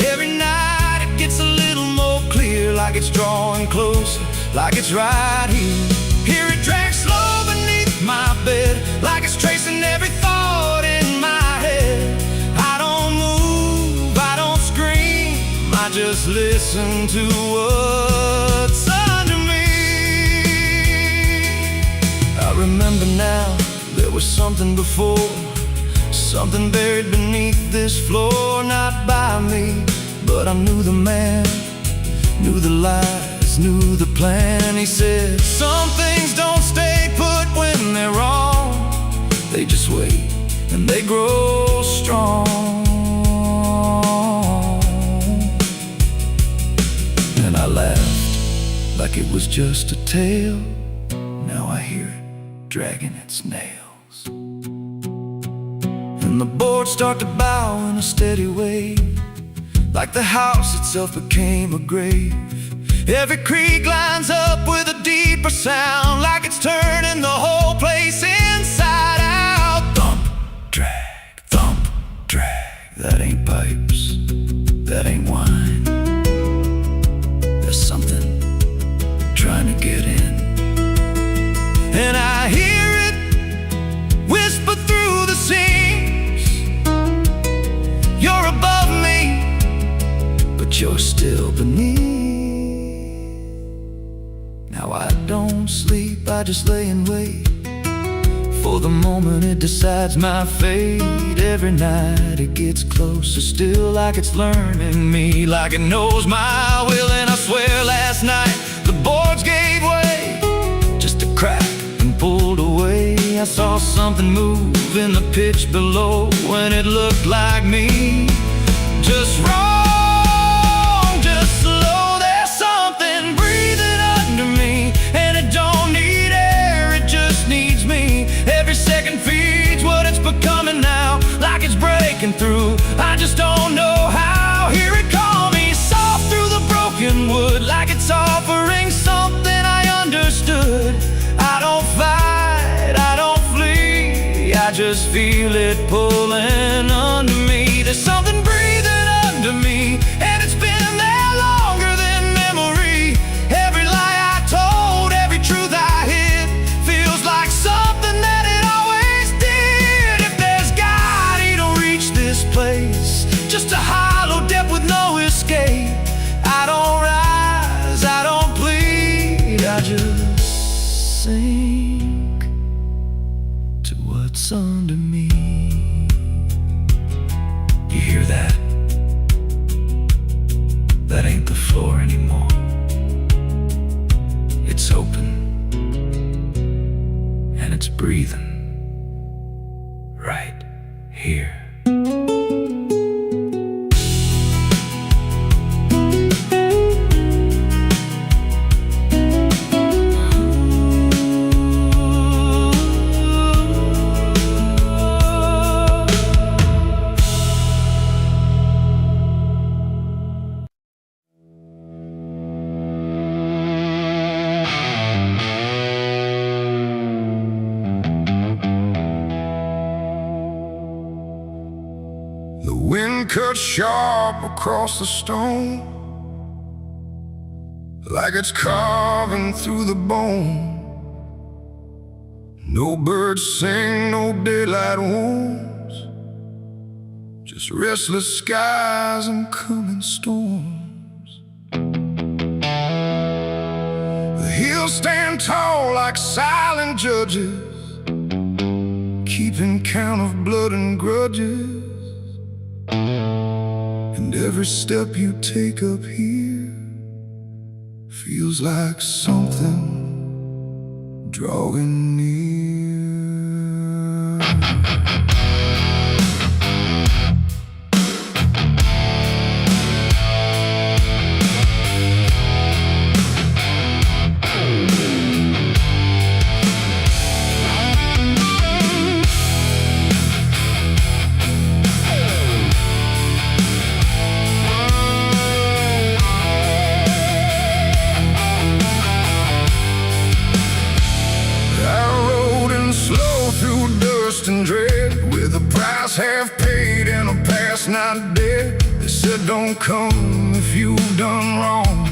Every night it gets a little more clear, like it's drawing closer, like it's right here. Hear it drag slow beneath my bed, like it's tracing every thought in my head. I don't move, I don't scream, I just listen to what's under me. I remember now, there was something before, something buried beneath this floor. Not by me, but I knew the man, knew the lies, knew the plan. He said, some things don't stay put when they're wrong, they just wait and they grow strong. And I laughed like it was just a tale. Now I hear it dragging its nails, and the boards start to bow in a steady way, like the house itself became a grave. Every creak lines up with a deeper sound, like it's turning the whole place inside out. Thump, drag, that ain't pipes, that ain't wine. There's something trying to get in, and I hear it whisper through the seams. You're above me, but you're still beneath. Now I don't sleep, I just lay and wait for the moment it decides my fate. Every night it gets closer still, like it's learning me, like it knows my will. And I swear last night the boards gave way, just a crack and pulled away. I saw something move in the pitch below, when it looked like me, just wrong. Coming now, like it's breaking through, I just don't know how. Hear it call me soft through the broken wood, feel it pulling under me. There's something breathing under me, and it's been there longer than memory. Every lie I told, every truth I hid, feels like something that it always did. If there's God, he don't reach this place, just a hollow depth with no escape. I don't rise, I don't plead, I just sink to what's under me. You hear that? That ain't the floor anymore. It's open, and it's breathing right here. The wind cuts sharp across the stone, like it's carving through the bone. No birds sing, no daylight wounds, just restless skies and coming storms. The hills stand tall like silent judges, keeping count of blood and grudges. And every step you take up here feels like something drawing near. And dread, with a price half paid and a past not dead. They said don't come if you've done wrong.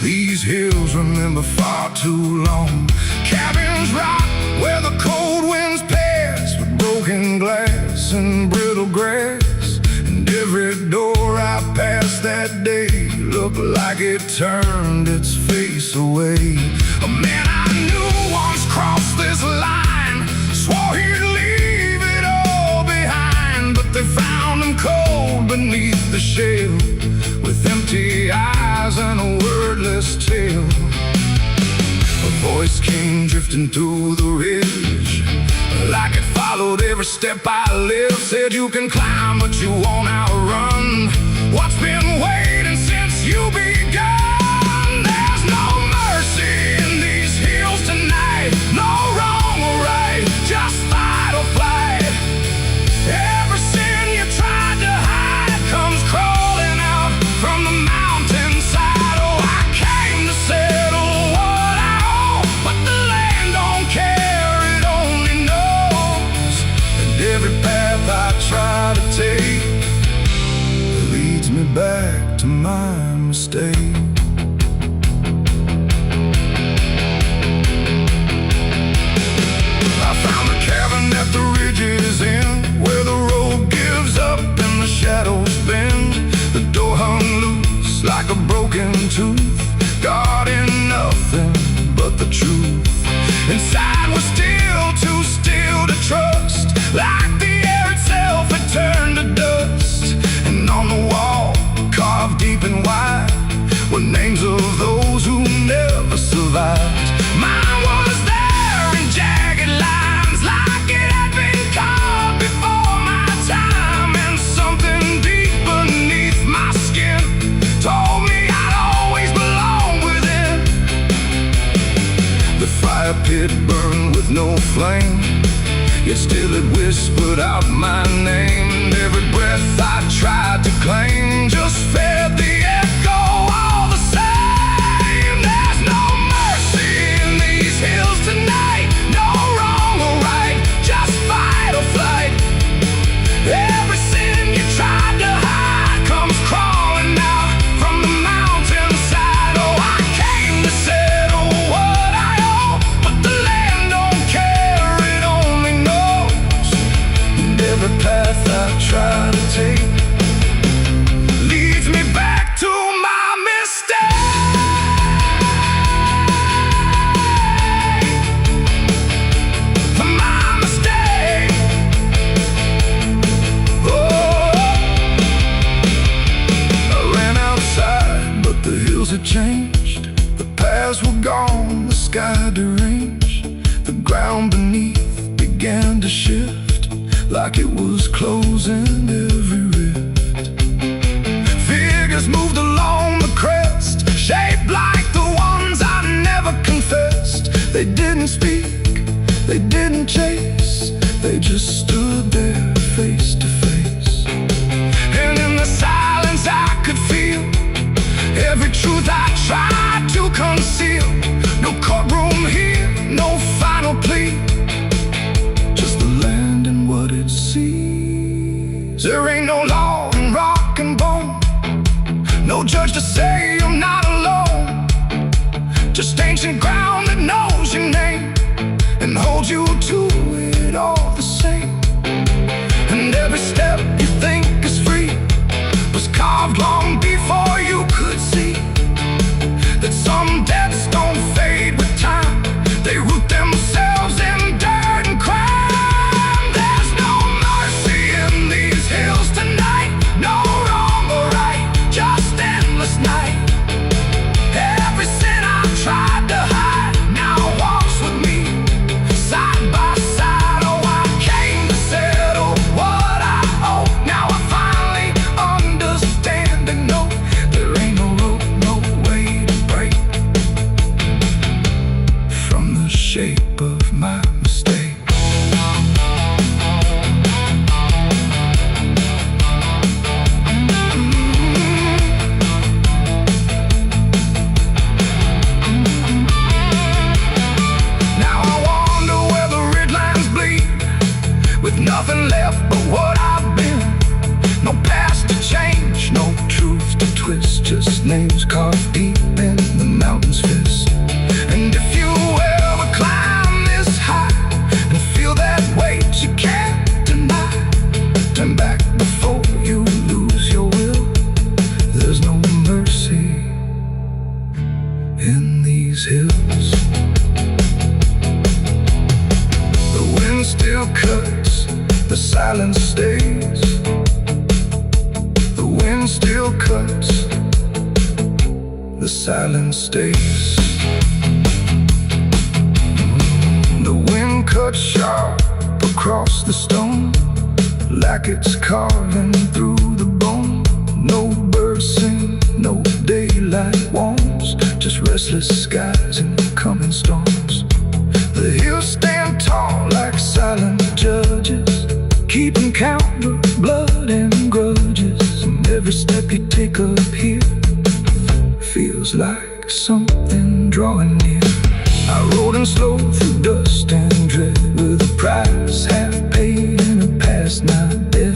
These hills remember far too long. Cabins rock where the cold winds pass, with broken glass and brittle grass. And every door I passed that day looked like it turned its face away. A man I knew once crossed this line, swore he'd leave it all behind, but they found him cold beneath the shell, with empty eyes and a wordless tale. A voice came drifting through the ridge, like it followed every step I lived. Said you can climb but you won't outrun what's been waiting since you begun. There's no mercy in these hills tonight, no wrong or right, just fight or flight. Every sin you tried to hide comes crawling out from the mountainside. Oh, I came to settle what I owe, but the land don't care, it only knows. And every path I try to take leads me back to my mistake. At the ridge's end, where the road gives up and the shadows bend, the door hung loose like a broken tooth, guarding nothing but the truth. Inside was still too still to trust, like the air itself had turned to dust. And on the wall, carved deep and wide, were names of those who never survived. Mine was there in jagged lines, like it had been carved before my time. And something deep beneath my skin told me I'd always belong within. The fire pit burned with no flame, yet still it whispered out my name. And every breath I tried to claim just fed the echo all the same. There's no mercy in these hills tonight, no wrong or right, just fight or flight. changed. The paths were gone, the sky deranged. The ground beneath began to shift, like it was closing every rift. Figures moved along the crest, shaped like the ones I never confessed. They didn't speak, they didn't chase, they just stood there face to face. And in the silence I could feel every truth I tried to conceal. No courtroom here, no final plea, just the land and what it sees. There ain't no law in rock and bone, no judge to say you're not alone. Just ancient ground that knows your name and holds you to it all the same. And every step you think is free was carved long before you could see that some debts don't fade with time, they root themselves in dirt and crime. There's no mercy in these hills tonight, no wrong or right, just endless night. Every sin I've tried to hide now walks with me, side by side. Oh, I came to settle what I owe. Now I finally understand and know there ain't no rope, no way to break from the shape of my mistake. Now I wonder where the red lines bleed, with nothing left but what I've been. No past to change, no truth to twist, just names carved deep in the mountain's fist. And if you ever climb this high and feel that weight you can't deny, turn back before you lose your will. There's no mercy in these hills. The wind still cuts, the silence stays. The wind still cuts, the silence stays. The wind cuts sharp across the stone, like it's carving through the bone. No birds sing, no daylight warms, just restless skies and coming storms. The hills stand tall like silent judges, keeping count of blood and grudges. And every step you take up here feels like something drawing near. I rode in slow through dust and dread, with a price half paid and a past not dead.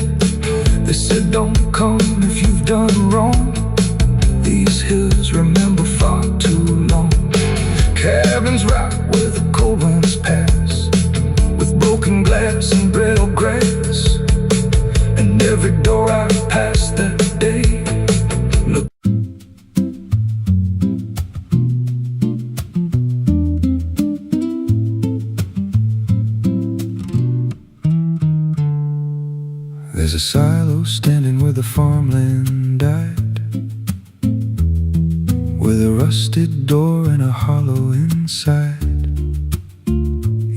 They said don't come if you've done wrong, these hills remember far too long. Cabins rock where the cold winds pass, with broken glass and brittle grass. And every door I passed that day looked. There's a silo standing where the farmland died, with a rusted door and a hollow inside.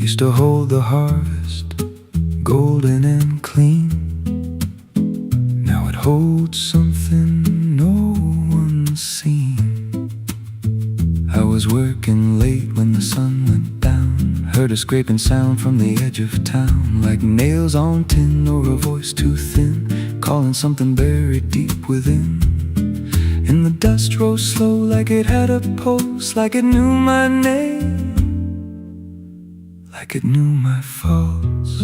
Used to hold the harvest, golden and clean. Now it holds something no one's seen. I was working late when the sun went down, heard a scraping sound from the edge of town, like nails on tin or a voice too thin, calling something buried deep within. And the dust rose slow like it had a pulse, like it knew my name, like it knew my faults.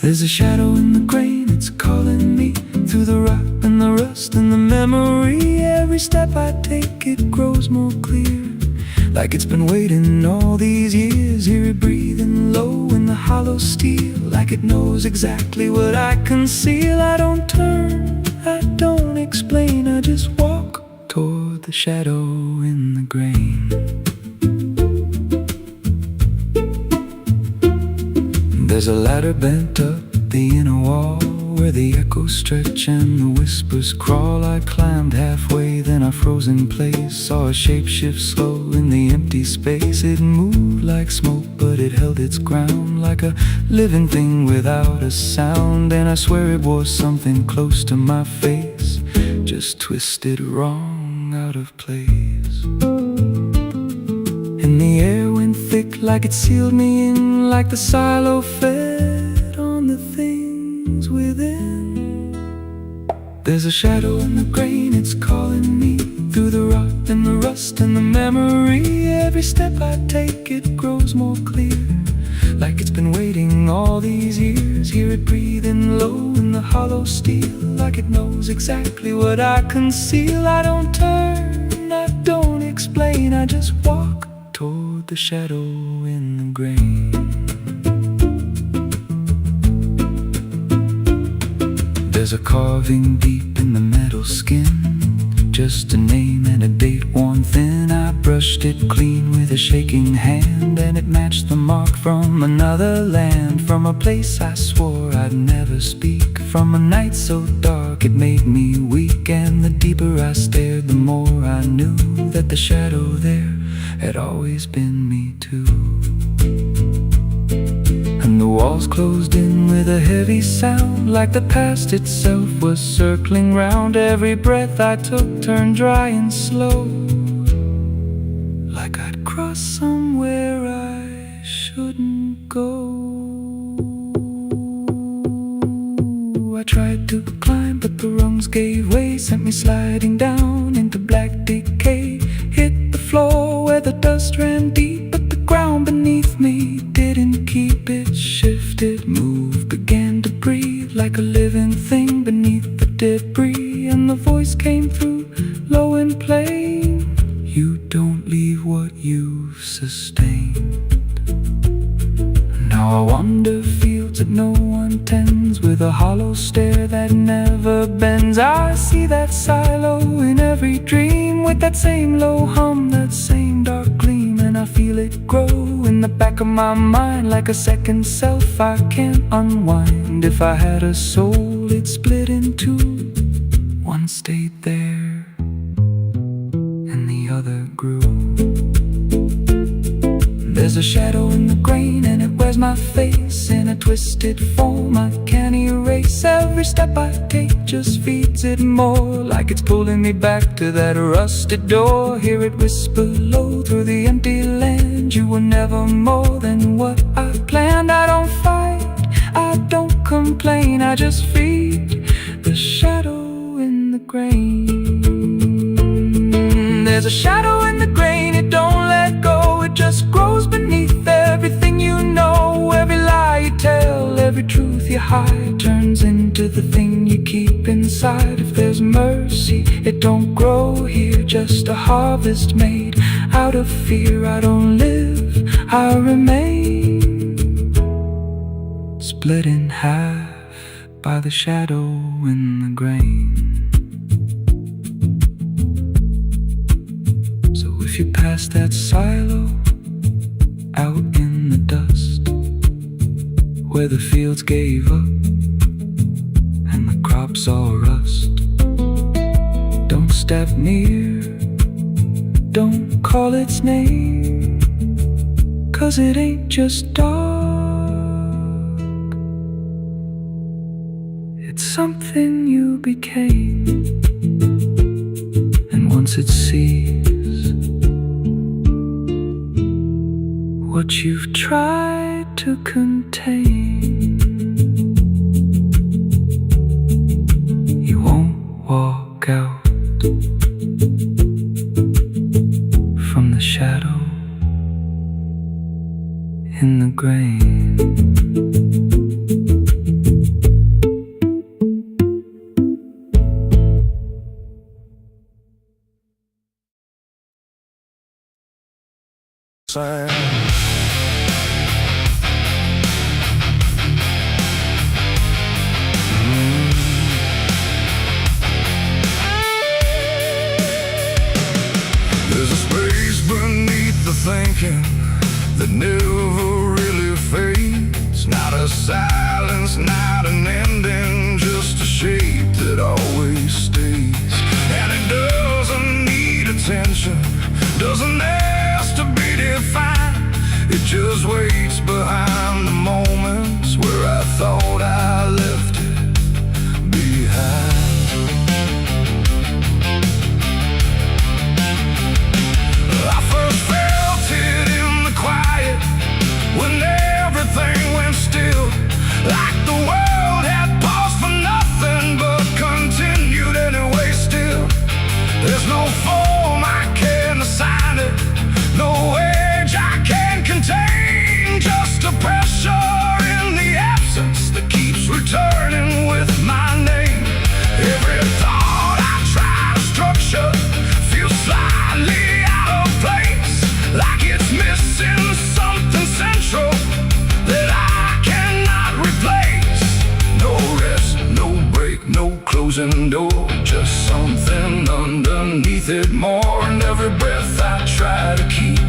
There's a shadow in the grain, it's calling me through the rot and the rust and the memory. Every step I take, it grows more clear, like it's been waiting all these years. Hear it breathing low in the hollow steel, like it knows exactly what I conceal. I don't turn, I don't explain, I just walk toward the shadow in the grain. There's a ladder bent up the inner wall, where the echoes stretch and the whispers crawl. I climbed halfway, then I froze in place. Saw a shape shift slow in the empty space. It moved like smoke, but it held its ground, like a living thing without a sound. And I swear it was something close to my face, just twisted wrong, out of place. And the air went thick, like it sealed me in, like the silo fed on the things within. There's a shadow in the grain, it's calling me through the rot and the rust and the memory. Every step I take, it grows more clear, like it's been waiting all these years. Hear it breathing low in the hollow steel, like it knows exactly what I conceal. I don't turn, I don't explain, I just walk toward the shadow in the grain. There's a carving deep in the metal skin, just a name and a date worn thin. I brushed it clean with a shaking hand, and it matched the mark from another land, from a place I swore I'd never speak, from a night so dark it made me weak. And the deeper I stared, the more I knew that the shadow there had always been me too. And the walls closed in with a heavy sound, like the past itself was circling round. Every breath I took turned dry and slow, like I'd crossed somewhere I shouldn't go. I tried to climb, but the rungs gave way, sent me sliding down into black decay. Hit the floor where the dust ran deep, but the ground beneath me didn't keep. It shifted, moved, began to breathe, like a living thing beneath the debris. And the voice came through, low and plain: you don't leave what you've sustained. Now I wander fields that no one tends, with a hollow stare that never bends. I see that silo in every dream, with that same low hum, that same dark gleam. And I feel it grow in the back of my mind, like a second self I can't unwind. If I had a soul, it'd split in two. One stayed there, and the other grew. There's a shadow in the grain, and it wears my face in a twisted form I can't erase. Every step I take just feeds it more, like it's pulling me back to that rusted door. Hear it whisper low through the empty land: you were never more than what I planned. I don't fight, I don't complain, I just feed the shadow in the grain. There's a shadow in the grain, it don't let go, it just grows beneath everything you know. Every lie you tell, every truth you hide, turns into the thing you keep inside. If there's mercy, it don't grow here, just a harvest made out of fear. I don't live, I remain, split in half by the shadow in the grain. If you pass that silo out in the dust, where the fields gave up and the crops all rust, don't step near, don't call its name, 'cause it ain't just dark, it's something you became. And once it sees what you've tried to contain, you won't walk out from the shadow in the grain. There's a space beneath the thinking that never really fades. Not a silence, not an ending, just closing door, just something underneath it more. And every breath I try to keep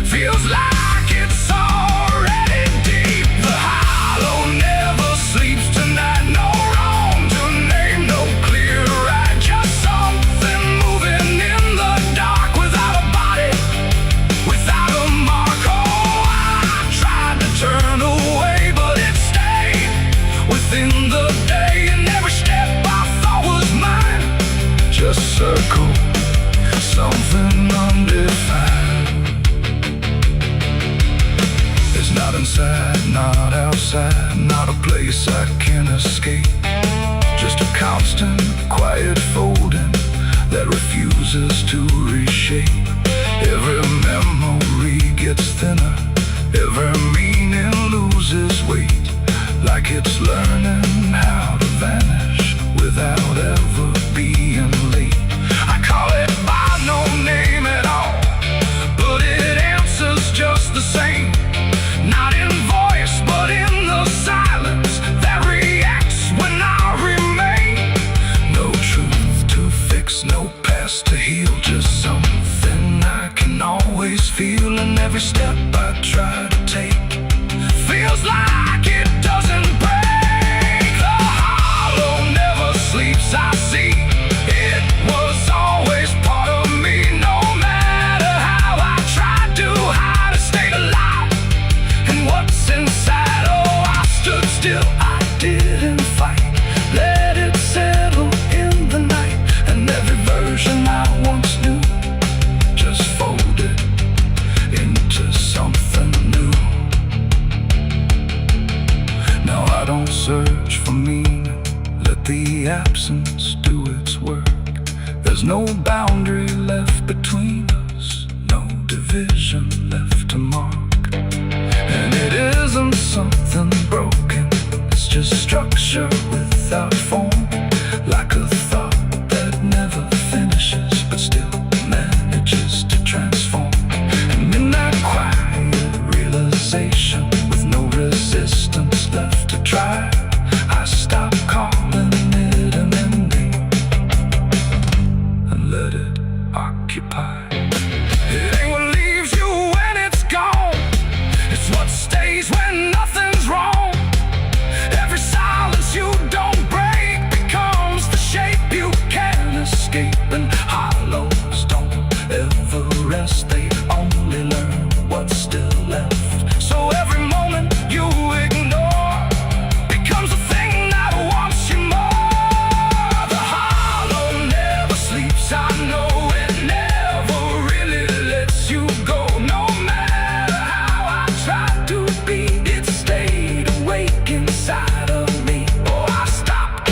feels like it's already deep. The hollow never sleeps tonight, no wrong to name, no clear right, just something moving in the dark without a body, without a mark. Oh, I tried to turn away, but it stayed within the day, and every step I thought was mine just circled something undefined. It's not inside, not outside, not a place I can escape. Just a constant, quiet folding that refuses to reshape. Every memory gets thinner, every meaning loses weight, like it's learning how to vanish without ever being late. I call it by no name at all, but it answers just the same. Not in voice, but in the silence that reacts when I remain. No truth to fix, no past to heal, just something I can always feel. And every step I try to take feels like it doesn't break. The hollow never sleeps, I see. It was always part of me, no matter how I tried to hide, it stayed alive. And what's inside, oh, I stood still, I didn't fight, let it settle in the night. And every version I once knew just folded into something new. Now I don't search for meaning, let the absence do its work. There's no boundary left between us, no division left to mark. And it isn't something broken, it's just structure without form, like a thought that never finishes but still manages to transform. And in that quiet realization, with no resistance left to try, I stop calling it an ending and let it occupy. It ain't what leaves you when it's gone, it's what stays when nothing's wrong. Every silence you don't break becomes the shape you can't escape. And hollows don't ever rest, they only learn what's still left. So every moment you ignore becomes a thing that wants you more. The hollow never sleeps, I know it never really lets you go. No matter how I tried to be, it stayed awake inside of me. Oh, I stopped,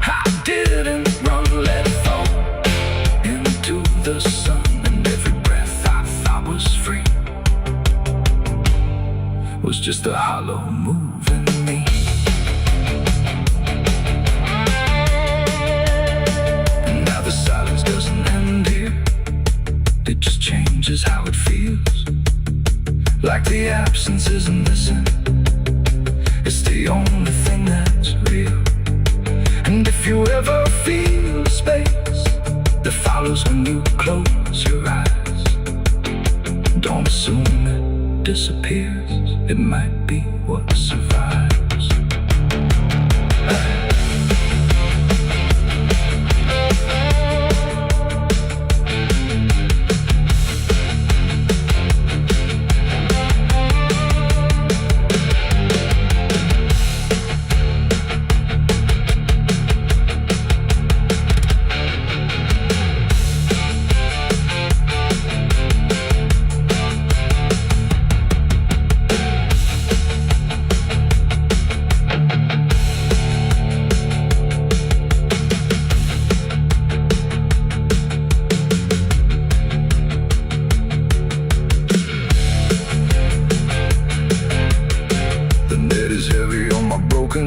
I didn't run, let it fall into the sun. And every breath I thought was free was just a hollow moving me. And now the silence doesn't end here, it just changes how it feels. Like the absence isn't missing, it's the only thing that's real. And if you ever feel the space that follows when you close your eyes, don't assume it disappears, it might be what survives.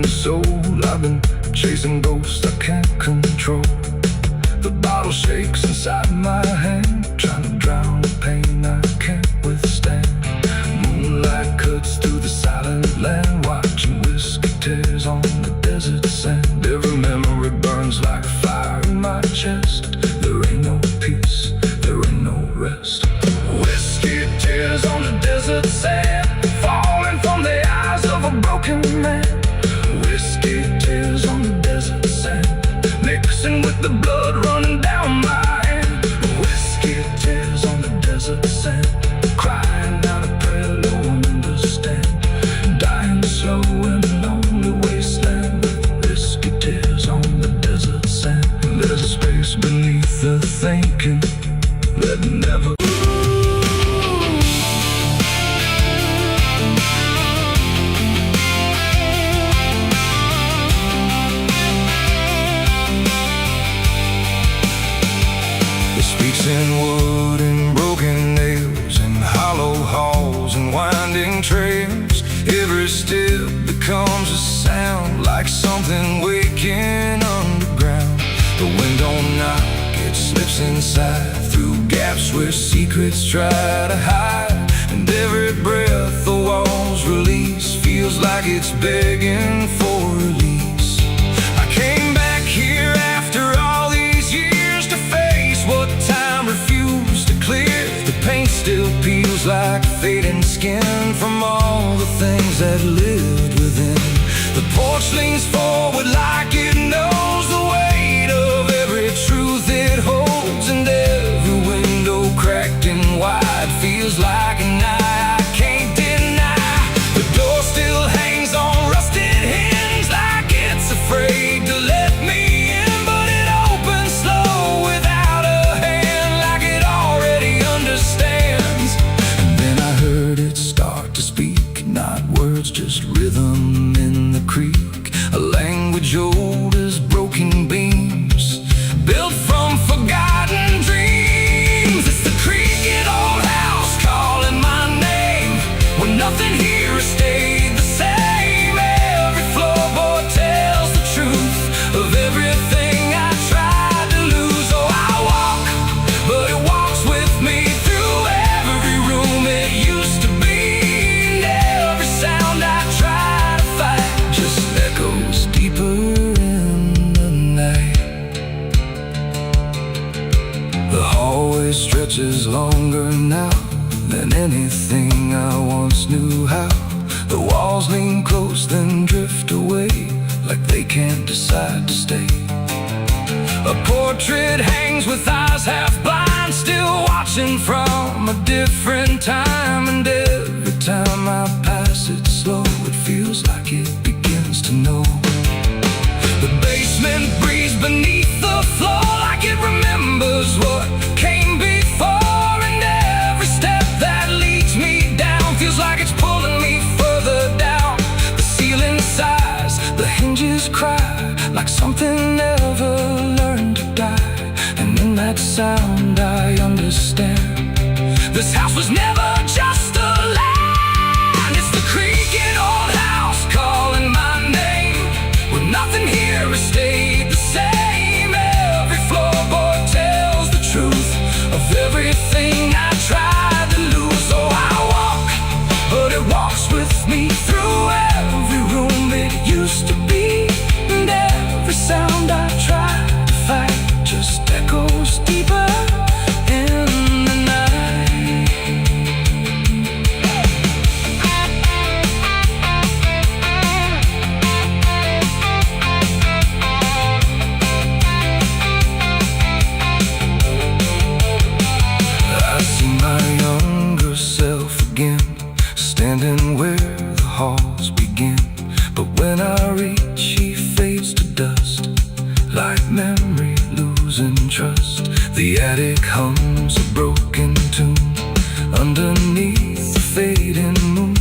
Soul, I've been chasing ghosts I can't control. The bottle shakes inside my hand, trying to drown the pain I can't withstand. Moonlight cuts through the silent land, watching whiskey tears on the desert sand. Every memory burns like the blood running down my hand. Whiskey tears on the desert sand, crying out a prayer no one understand. Dying slow in a lonely wasteland, whiskey tears on the desert sand. There's a space beneath the thinking that never. Speaks in wood and broken nails, and hollow halls and winding trails. Every step becomes a sound, like something waking underground. The wind don't knock, it slips inside, through gaps where secrets try to hide. And every breath the walls release feels like it's begging for release. I came back here after all these years to face what time refused to clear. The paint still peels like fading skin from all the things that lived within. The porch leans forward like it knows the weight of every truth it holds, and every window cracked and wide feels like an eye I can't deny. The door still hangs on rusted hinges like it's afraid to let me in, but it opens slow without a hand, like it already understands. And then I heard it start to speak, not words, just rhythm in the creek, a language old as broken beams, built from forgotten dreams. It's the creaking old house calling my name, when nothing here has stayed the same. Every floorboard tells the truth of everything I tried to lose. Oh, I walk, but it walks with me through every room it used to be. And every sound I try to fight just echoes deeper in the night. The hallway stretches longer now than anything I once knew how. The walls lean close then drift away, like they can't decide to stay. A portrait hangs with eyes half blind, still watching from a different time. And every time I pass it slow, it feels like it begins to know. The basement breathes beneath the floor, like it remembers what came before. And every step that leads me down feels like it's pulling me further down. The ceiling sighs, the hinges cry, like something never learned to die. And in that sound I understand, this house was never just a land. It's the creaking old house calling my name, when nothing here has stayed the same. Every floorboard tells the truth of everything I tried to lose. Oh, I walk, but it walks with me through every room it used to be. And every sound I try to fight just echoes deeper in the night. I see my younger self again, standing where the halls begin. But when I reach, he fades to dust, like memory losing trust. The attic hums a broken tune underneath the fading moon.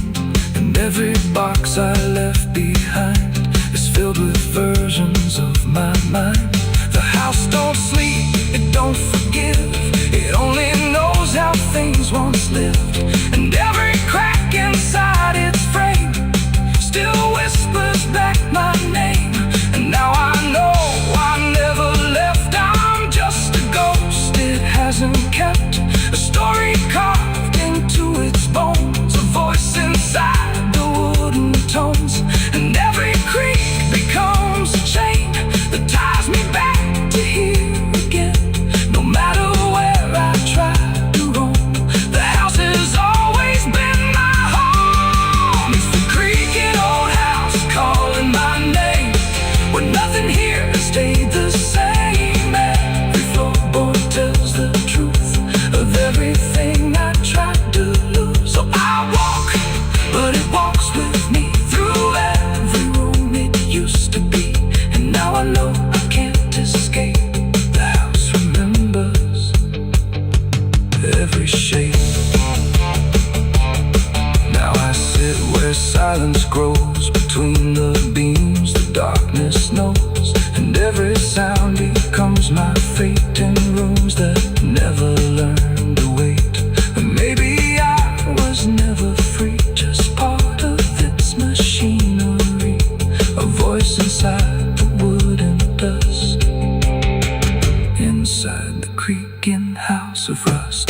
And every box I left behind is filled with versions of my mind. The house don't sleep, it don't forgive, it only knows how things once lived. And every crack inside its frame still whispers back my name. And now I know I never left, I'm just a ghost it hasn't kept. A story carved into its bones, a voice inside the wooden tones. And every creak becomes a chain that ties me back to here again. No matter I know I can't escape. The house remembers every shape. Now I sit where silence grows between the beams, the darkness knows, and every sound becomes my fate in rooms that never learned to wait. And maybe I was never free, just part of its machinery, a voice inside the wood and dust, inside the creaking house of rust.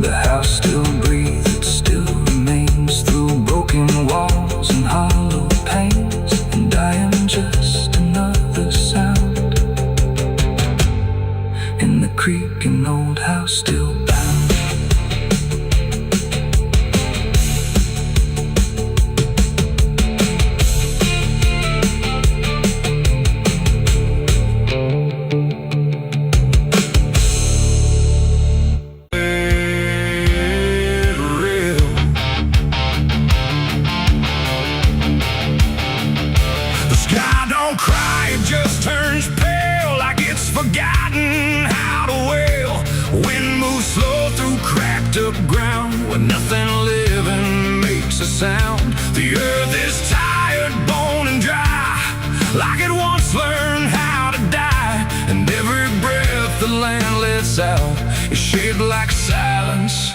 The house still breathes, it still remains through broken walls and hollow panes, and I am just another sound in the creaking old house still bound. Forgotten how to wail. Wind moves slow through cracked up ground where nothing living makes a sound. The earth is tired, bone and dry, like it once learned how to die. And every breath the land lets out is shaped like silence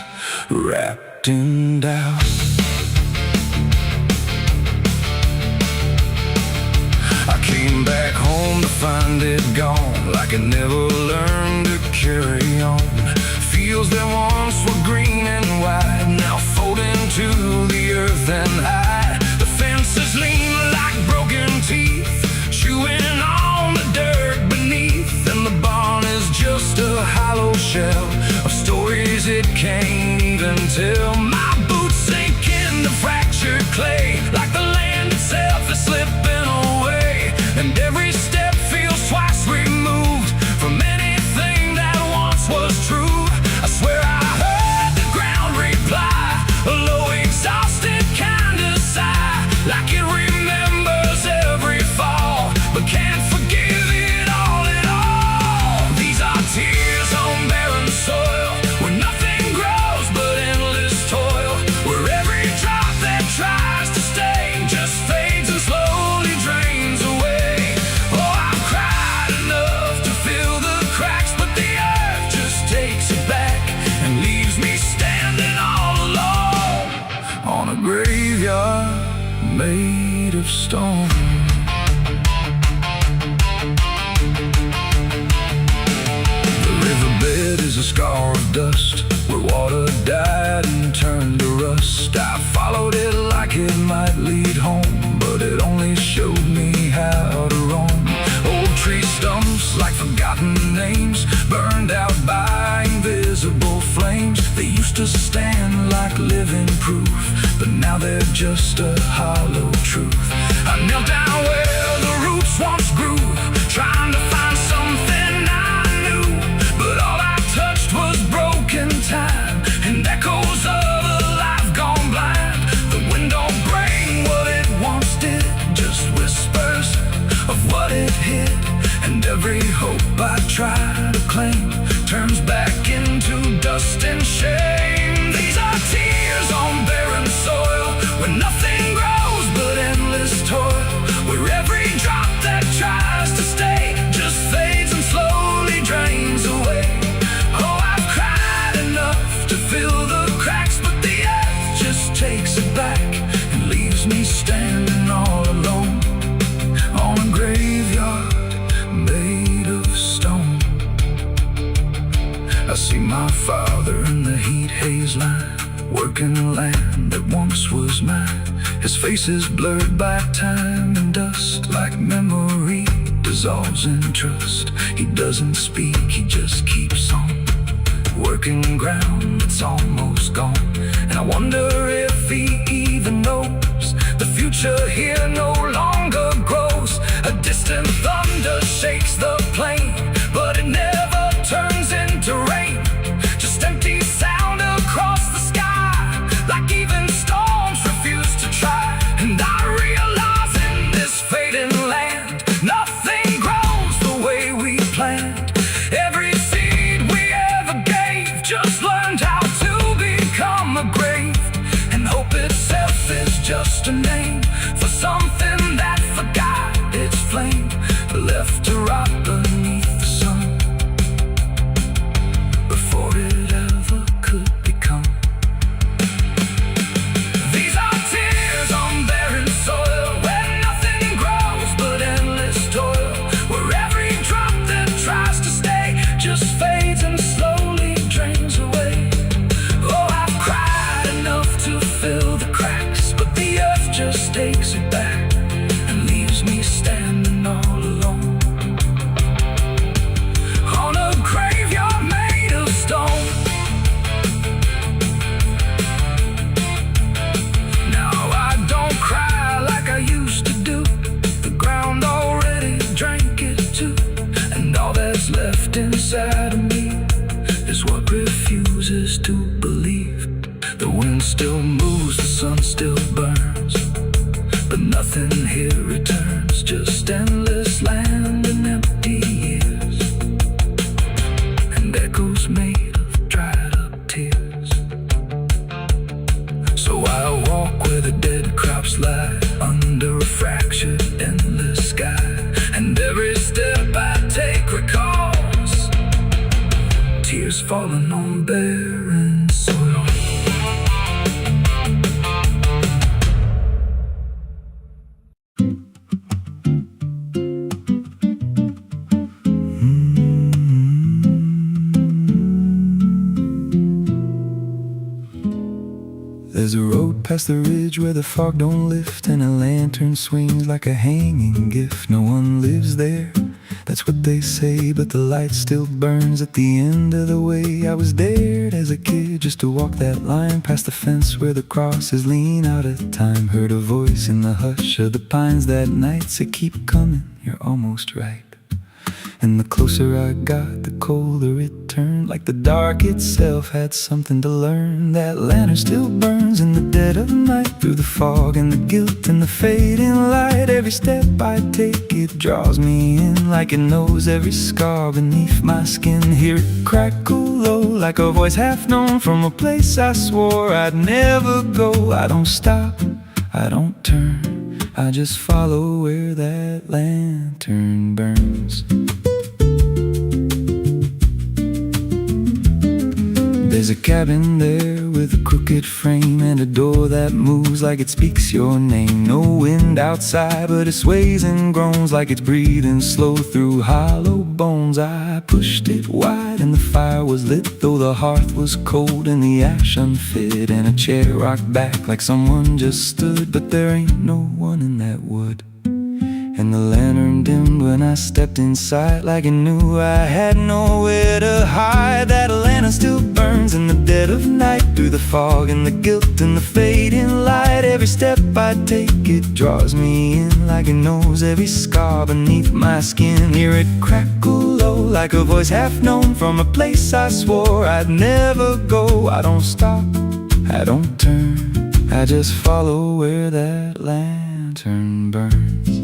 wrapped in doubt. I came back home to find it gone, like it never learned to carry on. Fields that once were green and wide now fold into the earth and hide. The fences lean like broken teeth, chewing on the dirt beneath. And the barn is just a hollow shell of stories it can't even tell. My boots sink into fractured clay, like the land itself is slipping away. And every step feels twice removed from anything that once was true. I swear I heard the ground reply, a low exhausted kind of sigh, like it remembers every fall, but can't forgive it all at all. These are tears on barren soil, where nothing grows but endless toil, where every drop that tries to stay just fades and slowly drains away. Oh, I've cried enough to fill the cracks, but the earth just takes it back and leaves me standing all alone on a graveyard made of stone. The riverbed is a scar of dust, where water died and turned to rust. I followed it like it might lead home, but it only showed me how to roam. Old tree stumps like forgotten names, burned out by invisible flames. They used to stand like living proof, but now they're just a hollow truth. I knelt down where the roots once grew, trying to find something I knew, but all I touched was broken time and echoes of a life gone blind. The wind don't bring what it once did, just whispers of what it hid. And every hope I try to claim turns back into dust and shame. These are tears on barren soil, where nothing grows but endless toil, where every drop that tries to stay just fades and slowly drains away. Oh, I've cried enough to fill the cracks, but the earth just takes it back and leaves me standing all alone on a graveyard made of stone. I see my father in the heat haze line, working the land that once was mine. His face is blurred by time and dust, like memory dissolves in trust. He doesn't speak, he just keeps on working ground that's almost gone. And I wonder if he even knows the future here no longer grows. A distant thunder shakes the plain, but it never turns into rain. Just empty sound across the sky, like even storms refuse to try. And I realize in this fading land, just a name for something that forgot its flame, left to rot beneath the sun before it ever could become. These are tears on barren soil, where nothing grows but endless toil, where every drop that tries to stay just fades and slowly drains away. Oh, I've cried enough to fill the cracks, but the earth just takes it back and leaves me standing all alone on a graveyard made of stone. Now I don't cry like I used to do. The ground already drank it too, and all that's left inside of me is what refuses to believe. The wind still moves, the sun still burns, but nothing here returns, just endless land and empty years, and echoes made of dried up tears. So I walk where the dead crops lie, under a fractured endless sky, and every step I take recalls tears falling on barren soil. There's a road past the ridge where the fog don't lift, and a lantern swings like a hanging gift. No one lives there, that's what they say, but the light still burns at the end of the way. I was dared as a kid just to walk that line past the fence where the crosses lean out of time. Heard a voice in the hush of the pines that night say, keep coming, you're almost right. And the closer I got, the colder it turned, like the dark itself had something to learn. That lantern still burns in the dead of night, through the fog and the guilt and the fading light. Every step I take, it draws me in, like it knows every scar beneath my skin. Hear it crackle low, like a voice half known from a place I swore I'd never go. I don't stop, I don't turn, I just follow where that lantern burns. There's a cabin there with a crooked frame, and a door that moves like it speaks your name. No wind outside, but it sways and groans like it's breathing slow through hollow bones. I pushed it wide and the fire was lit, though the hearth was cold and the ash unfit, and a chair rocked back like someone just stood. But there ain't no one in that wood, and the lantern dimmed when I stepped inside, like it knew I had nowhere to hide. That lantern still burns in the dead of night, through the fog and the guilt and the fading light. Every step I take, it draws me in, like it knows every scar beneath my skin. Hear it crackle low, like a voice half known from a place I swore I'd never go. I don't stop, I don't turn, I just follow where that lantern burns.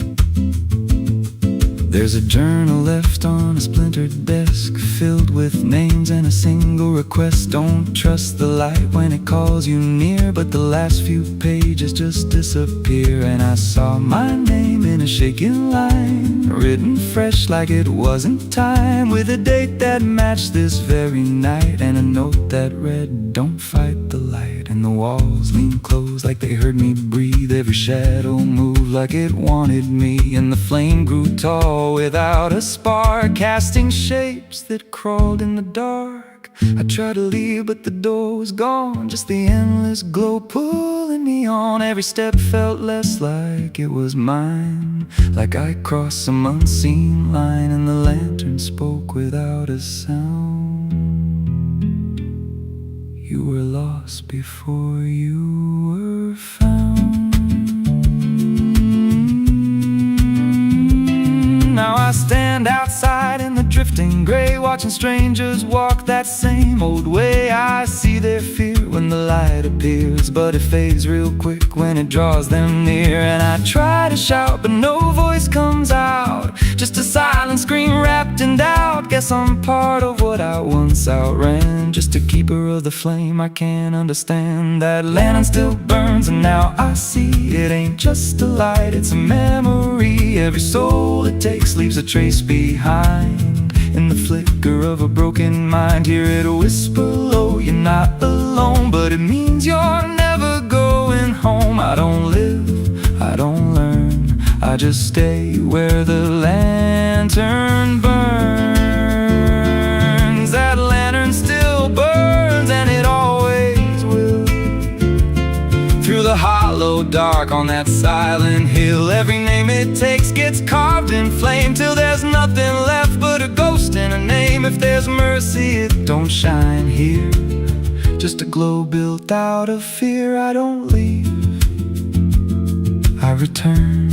There's a journal left on a splintered desk, filled with names and a single request. Don't trust the light when it calls you near, but the last few pages just disappear. And I saw my name in a shaking line, written fresh like it wasn't time, with a date that matched this very night, and a note that read, don't fight the light. And the walls leaned close like they heard me breathe, every shadow moved like it wanted me, and the flame grew tall without a spark, casting shapes that crawled in the dark. I tried to leave, but the door was gone, just the endless glow pulling me on. Every step felt less like it was mine, like I crossed some unseen line, and the lantern spoke without a sound. You were lost before you were found. Now I stand outside in the drifting gray, watching strangers walk that same old way. I see their fear when the light appears, but it fades real quick when it draws them near. And I try to shout, but no voice comes out, just a silent scream wrapped in doubt. guess I'm part of what I once outran. Just a keeper of the flame, I can't understand. That lantern still burns and now I see it ain't just a light, it's a memory. Every soul it takes leaves a trace behind. In the flicker of a broken mind, hear it whisper low, you're not alone. But it means you're never going home. I don't live, I don't learn, I just stay where the lantern burns. That lantern still burns and it always will. Through the hollow dark on that silent hill, every name it takes gets carved in flame, till there's nothing left but a ghost and a name. If there's mercy, it don't shine here, just a glow built out of fear. I don't leave, I return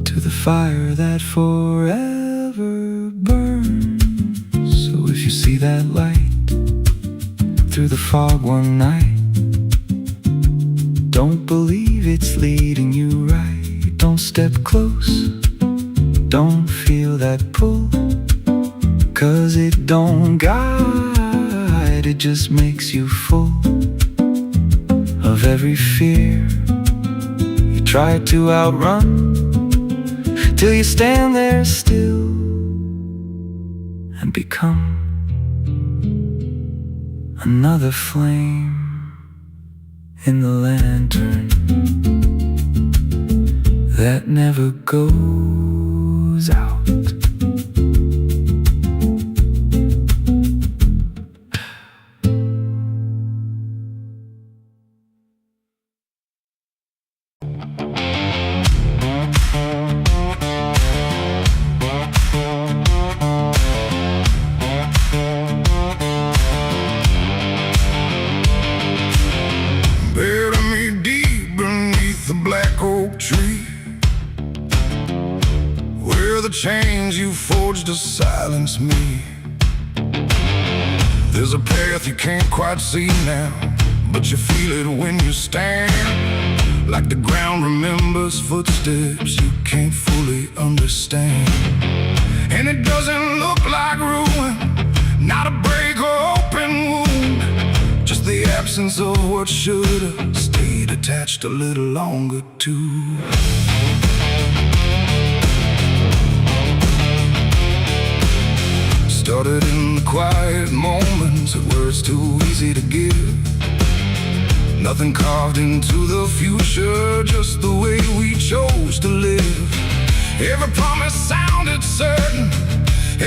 to the fire that forever burns. So if you see that light through the fog one night, don't believe it's leading you right. Don't step close, don't feel that pull, 'cause it don't guide, it just makes you full of every fear you try to outrun, till you stand there still and become another flame in the lantern that never goes out. Bury me deep beneath the black oak tree, where the chains you forged to silence me. There's a path you can't quite see now, but you feel it when you stand. Like the ground remembers footsteps you can't fully understand. And it doesn't look like ruin, not a break or open wound, just the absence of what should've stayed attached a little longer too. Started in the quiet moments where it's too easy to give. Nothing carved into the future, just the way we chose to live. Every promise sounded certain,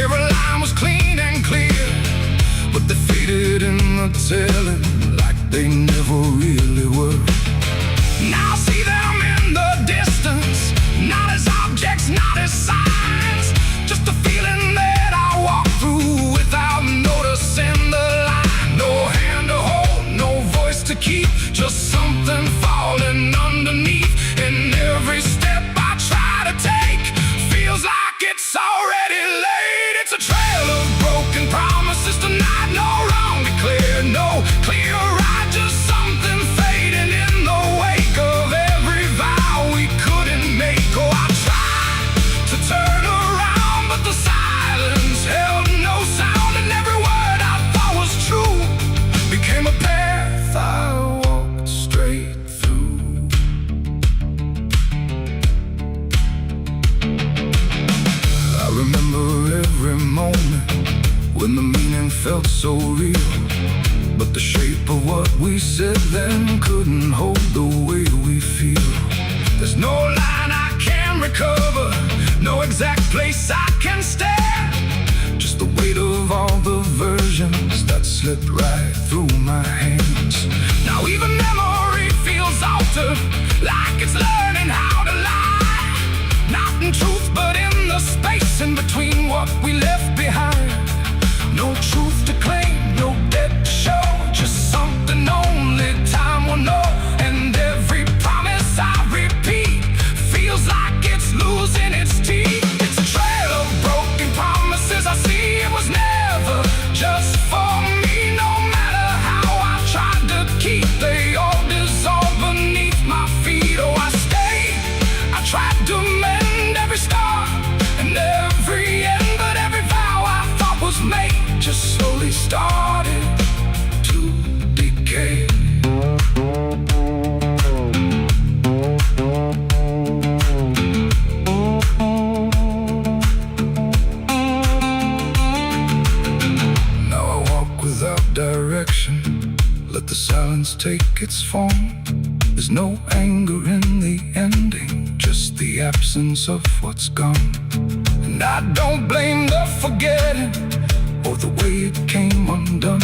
every line was clean and clear, but they faded in the telling like they never really were. Now I see them in the distance, not as objects, not as signs, just a feeling that I walk through without noticing the line. No hand to hold, no voice to keep, just something falling underneath. And every step I try to take feels like it's already late. It's a trail of broken promises tonight, no wrong declared, no clear right, just something fading in the wake of every vow we couldn't make. Oh, I tried to turn around, but the silence held no sound, and every word I thought was true became a path I walked straight through. I remember every moment when the meaning felt so real, but the shape of what we said then couldn't hold the way we feel. There's no line I can recover, no exact place I can stand, just the weight of all the versions that slipped right through my hands. Now even memory feels altered, like it's learning how to lie, not in truth but in the space in between what we left behind. No truth to claim, no debt to show, just something only time will know. And every promise I repeat feels like it's losing its teeth. It's a trail of broken promises I see, it was never just for me. No matter how I tried to keep, they all dissolve beneath my feet. Oh, I stayed, I tried to mend every star and every end, but every silence take its form. There's no anger in the ending, just the absence of what's gone. And I don't blame the forgetting or the way it came undone.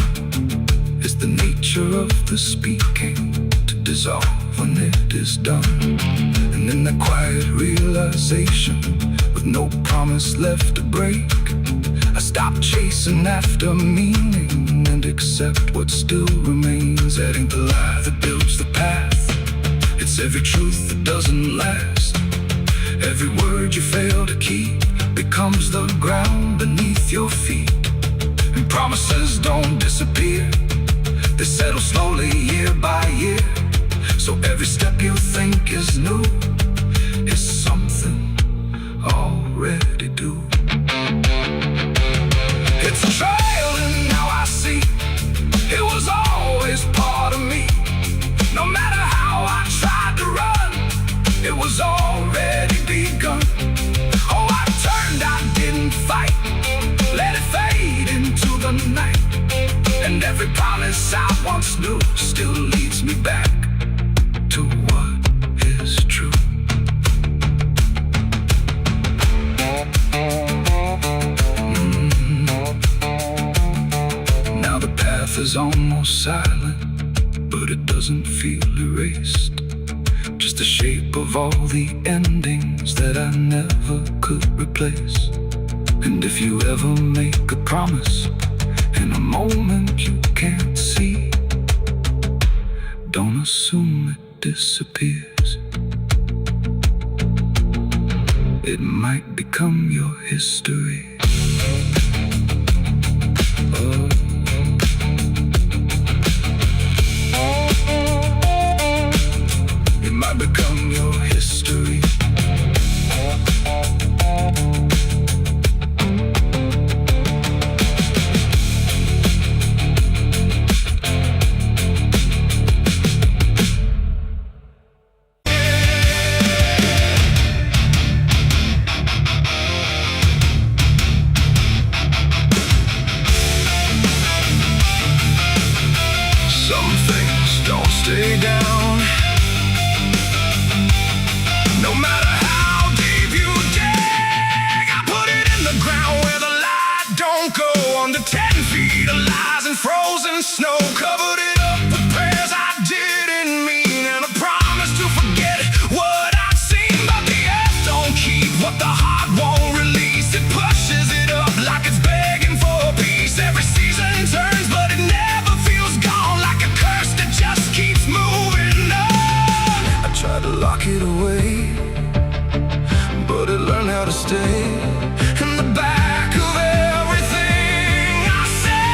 It's the nature of the speaking to dissolve when it is done. And in that quiet realization, with no promise left to break, I stop chasing after meaning and accept what still remains. That ain't the lie that builds the path. It's every truth that doesn't last. Every word you fail to keep becomes the ground beneath your feet. And promises don't disappear, they settle slowly year by year. So every step you think is new is something already due. It's a trail and now I see it was always part of me. No matter how I tried to run, it was already begun. Oh, I turned, I didn't fight, let it fade into the night. And every promise I once knew still leads me back to what is true. Now the path is almost silent, but it doesn't feel erased. Just the shape of all the endings that I never could replace. And if you ever make a promise in a moment you can't see, don't assume it disappears. It might become your history. Oh. It might become your history. Some things don't stay down. No matter how deep you dig, I put it in the ground where the light don't go. Under 10 feet of lies and frozen snow, covered it up with prayers I didn't mean, and a promise to forget what I'd seen. But the earth don't keep what the heart won't release. It pushes it up like it's begging for peace. Every season turns, but it never feels gone, like a curse that just keeps moving on. I tried to lock it away, but it learned how to stay in the back of everything I say.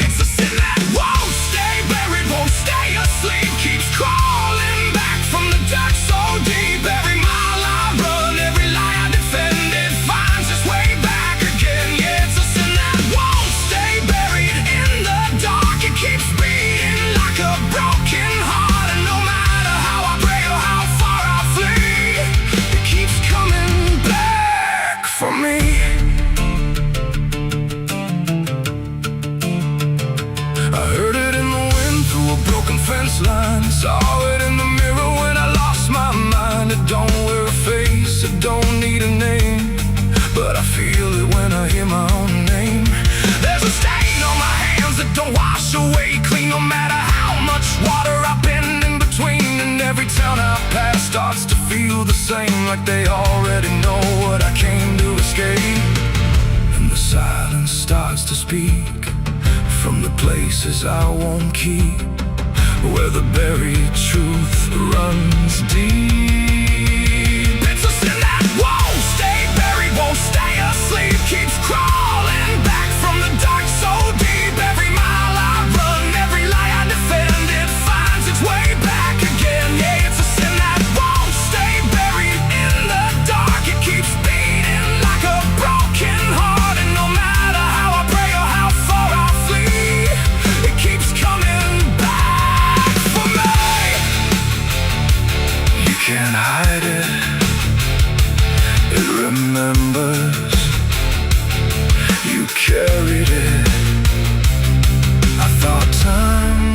It's a sin that won't stay buried, won't stay asleep, keeps crawling back from the dark so deep. Every mile I run, every lie I defend, it finds its way back again. Yeah, it's a sin that won't stay buried in the dark. It keeps beating like a broken heart, and no matter how I pray or how far I flee, it keeps coming back for me. I heard it in the wind through a broken fence line, saw it in the mirror when I lost my mind. It don't wear a face, it don't need a name, but I feel it when I hear my own name. There's a stain on my hands that don't wash away clean, no matter how much water I've been in between. And every town I pass starts to feel the same, like they already know what I came to escape. And the silence starts to speak from the places I won't keep, where the buried truth runs deep. It's a sin that won't stay buried, won't stay asleep, keeps crawling back from the dark so deep. Every mile I run, every lie I defend, it finds its way back again. Yeah, it's a sin that won't stay buried in the dark. It keeps beating like a broken heart, and no matter how I pray or how far I flee, it keeps coming back for me. You can't hide it, it remembers. You carried it. I thought time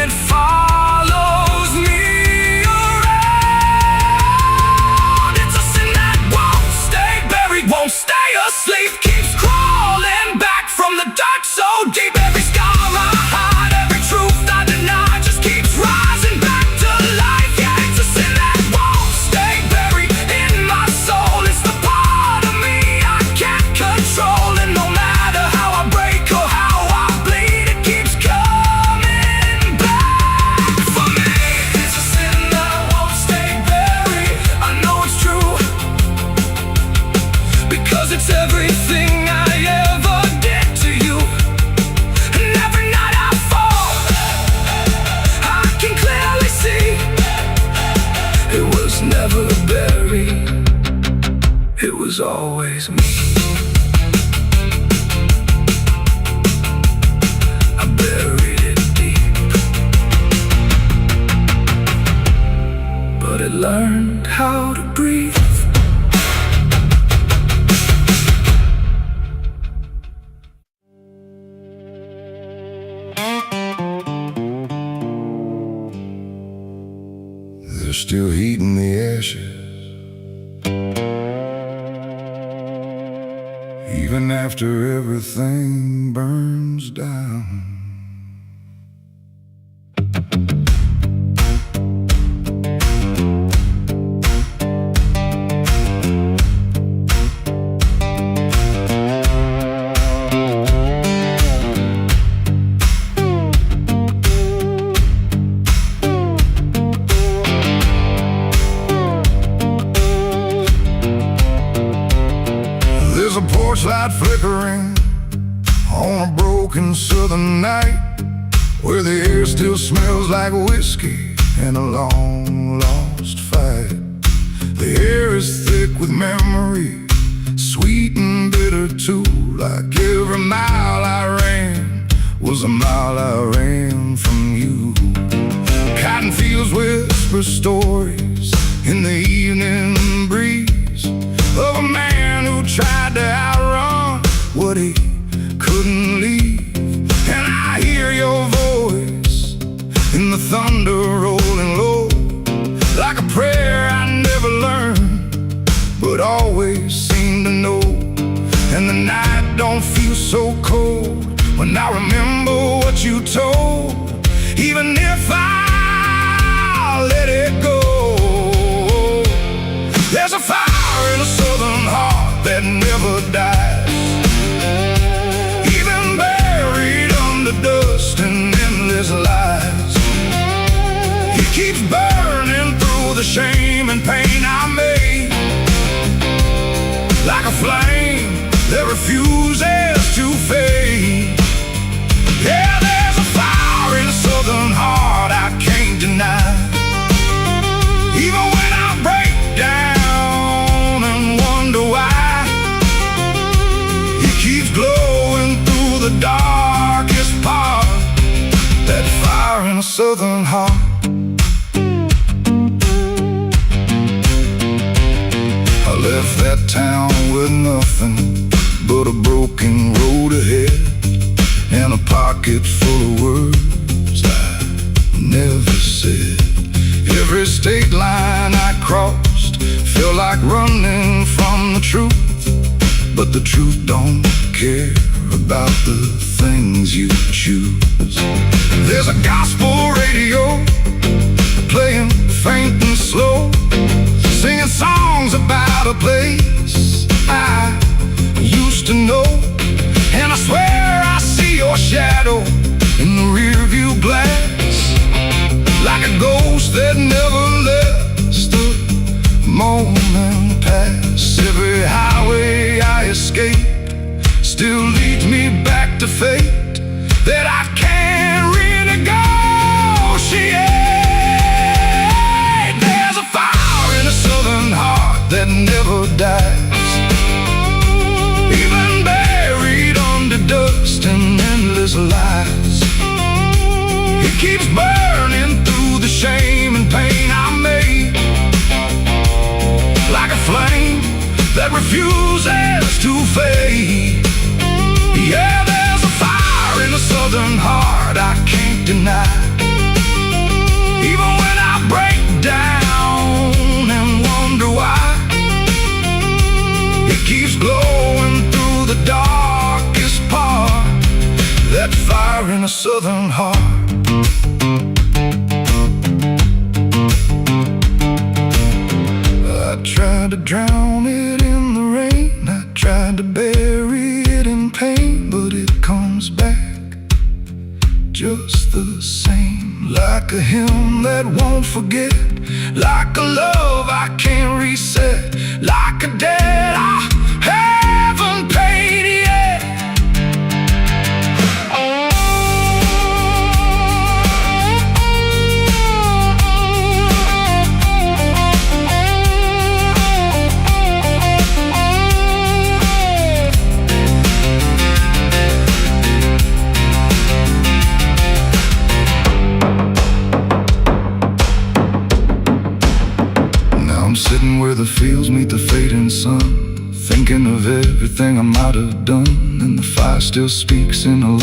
it follows me around. It's a sin that won't stay buried, won't stay asleep, keeps crawling back from the dark so deep. Every scar I hide, every truth I deny, just keeps rising back to life. Yeah, it's a sin that won't stay buried in my soul. It's the part of me I can't control, and no matter how I break or how I bleed, it keeps coming back for me. It's a sin that won't stay buried. I know it's true, because it's everything I ever did to you. And every night I fall, I can clearly see it was never buried, it was always me. I buried it deep, but it learned how to breathe. There's still heat in the ashes, even after everything burns down. There's a porch light flickering on a broken southern night, where the air still smells like whiskey and a long lost fight. The air is thick with memory, sweet and bitter too, like every mile I ran was a mile I ran from you. Cotton fields whisper stories in the evening breeze of a man who tried to outrun what he couldn't leave. And I hear your voice in the thunder rolling low, like a prayer I never learned but always seem to know. And the night don't feel so cold when I remember what you told, even if I let it go. There's a fire in a southern heart that never dies, even buried under dust and endless lies. It keeps burning through the shame and pain I made, like a flame that refuses to fade. Yeah, there's a fire in a southern heart I can't deny, even when I break down and wonder why. It keeps glowing through the darkest part, that fire in a southern heart. I left that town with nothing but a broken road ahead, and a pocket full of words I never said. Every state line I crossed felt like running from the truth, but the truth don't care about the things you choose. There's a gospel radio playing faint and slow, singing songs about a place I used to know. And I swear I see your shadow in the rearview glass, like a ghost that never lets the moment pass. Every highway I escaped still leads me back to fate that I can't renegotiate. There's a fire in a southern heart that never dies, even buried under dust and endless lies. It keeps burning through the shame and pain I made, like a flame that refuses to fade. Yeah, there's a fire in a southern heart I can't deny, southern heart. I tried to drown it in the rain, I tried to bury it in pain, but it comes back just the same. Like a hymn that won't forget, like a love I can't reset, like a debt I haven't paid yet. I'm sitting where the fields meet the fading sun, thinking of everything I might have done, and the fire still speaks in a